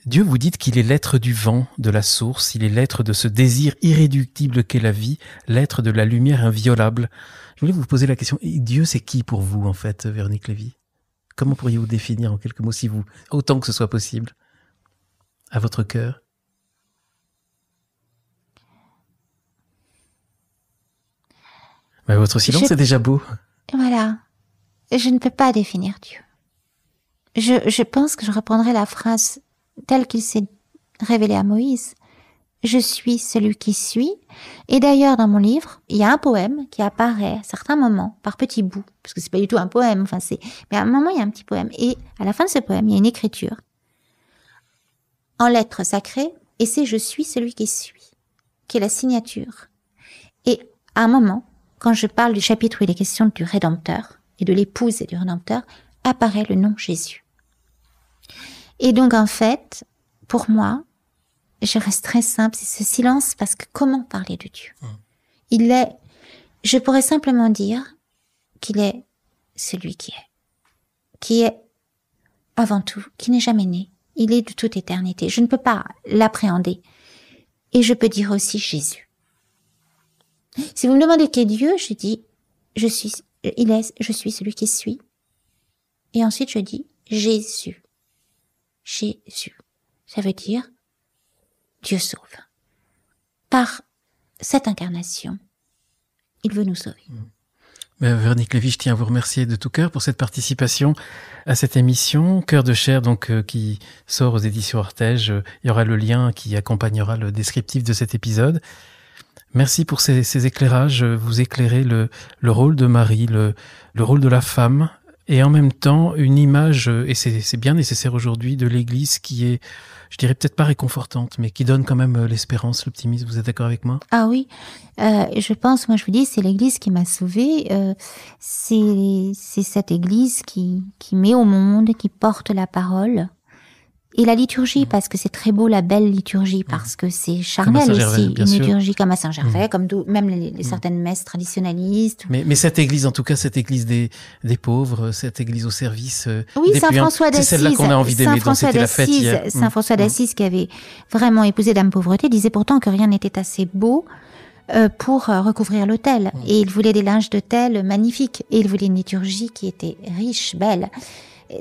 Dieu, vous dites qu'il est l'être du vent, de la source, il est l'être de ce désir irréductible qu'est la vie, l'être de la lumière inviolable. Je voulais vous poser la question, Dieu, c'est qui pour vous, en fait, Véronique Lévy? Comment pourriez-vous définir en quelques mots, si vous, autant que ce soit possible, à votre cœur? Votre silence est déjà beau. Voilà. Je ne peux pas définir Dieu. Je pense que je reprendrai la phrase telle qu'il s'est révélé à Moïse. je suis celui qui suis. Et d'ailleurs, dans mon livre, il y a un poème qui apparaît à certains moments, par petits bouts, parce que c'est pas du tout un poème, mais à un moment, il y a un petit poème. Et à la fin de ce poème, il y a une écriture en lettres sacrées, et c'est je suis celui qui suis, qui est la signature. Et à un moment, quand je parle du chapitre où il est question du Rédempteur, et de l'épouse et du Rédempteur, apparaît le nom Jésus. Et donc, en fait, pour moi, je reste très simple, c'est ce silence, parce que comment parler de Dieu? Je pourrais simplement dire qu'il est celui qui est avant tout, qui n'est jamais né. Il est de toute éternité. Je ne peux pas l'appréhender. Et je peux dire aussi Jésus. Si vous me demandez qui est Dieu, je dis, je suis celui qui suis. Et ensuite, je dis Jésus. Jésus. Ça veut dire Dieu sauve. Par cette incarnation, il veut nous sauver. Véronique Lévy, je tiens à vous remercier de tout cœur pour cette participation à cette émission Cœur de chair, qui sort aux éditions Artege. Il y aura le lien qui accompagnera le descriptif de cet épisode. Merci pour ces éclairages. Vous éclairez le rôle de Marie, le rôle de la femme, et en même temps une image, et c'est bien nécessaire aujourd'hui, de l'Église qui est, je dirais peut-être pas réconfortante, mais qui donne quand même l'espérance, l'optimisme. Vous êtes d'accord avec moi? Ah oui, je pense, moi je vous dis, c'est l'Église qui m'a sauvée. C'est cette Église qui met au monde, qui porte la parole. Et la liturgie, parce que c'est très beau, la belle liturgie, parce que c'est charnel aussi, une liturgie comme à Saint-Gervais, comme même certaines messes traditionnalistes. Mais cette église, en tout cas, cette église des pauvres, cette église au service des Saint-François d'Assise, c'est celle-là qu'on a envie d'aimer, donc c'était la fête hier. Saint-François d'Assise, qui avait vraiment épousé Dame Pauvreté, disait pourtant que rien n'était assez beau pour recouvrir l'autel. Et il voulait des linges d'autel magnifiques. Et il voulait une liturgie qui était riche, belle.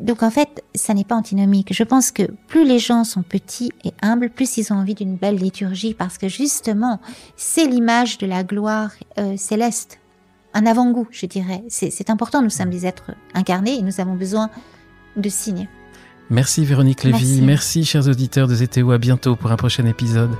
Donc en fait, ça n'est pas antinomique. Je pense que plus les gens sont petits et humbles, plus ils ont envie d'une belle liturgie, parce que justement, c'est l'image de la gloire céleste. Un avant-goût, je dirais. C'est important, nous sommes des êtres incarnés et nous avons besoin de signes. Merci Véronique Lévy, merci chers auditeurs de ZTO, à bientôt pour un prochain épisode.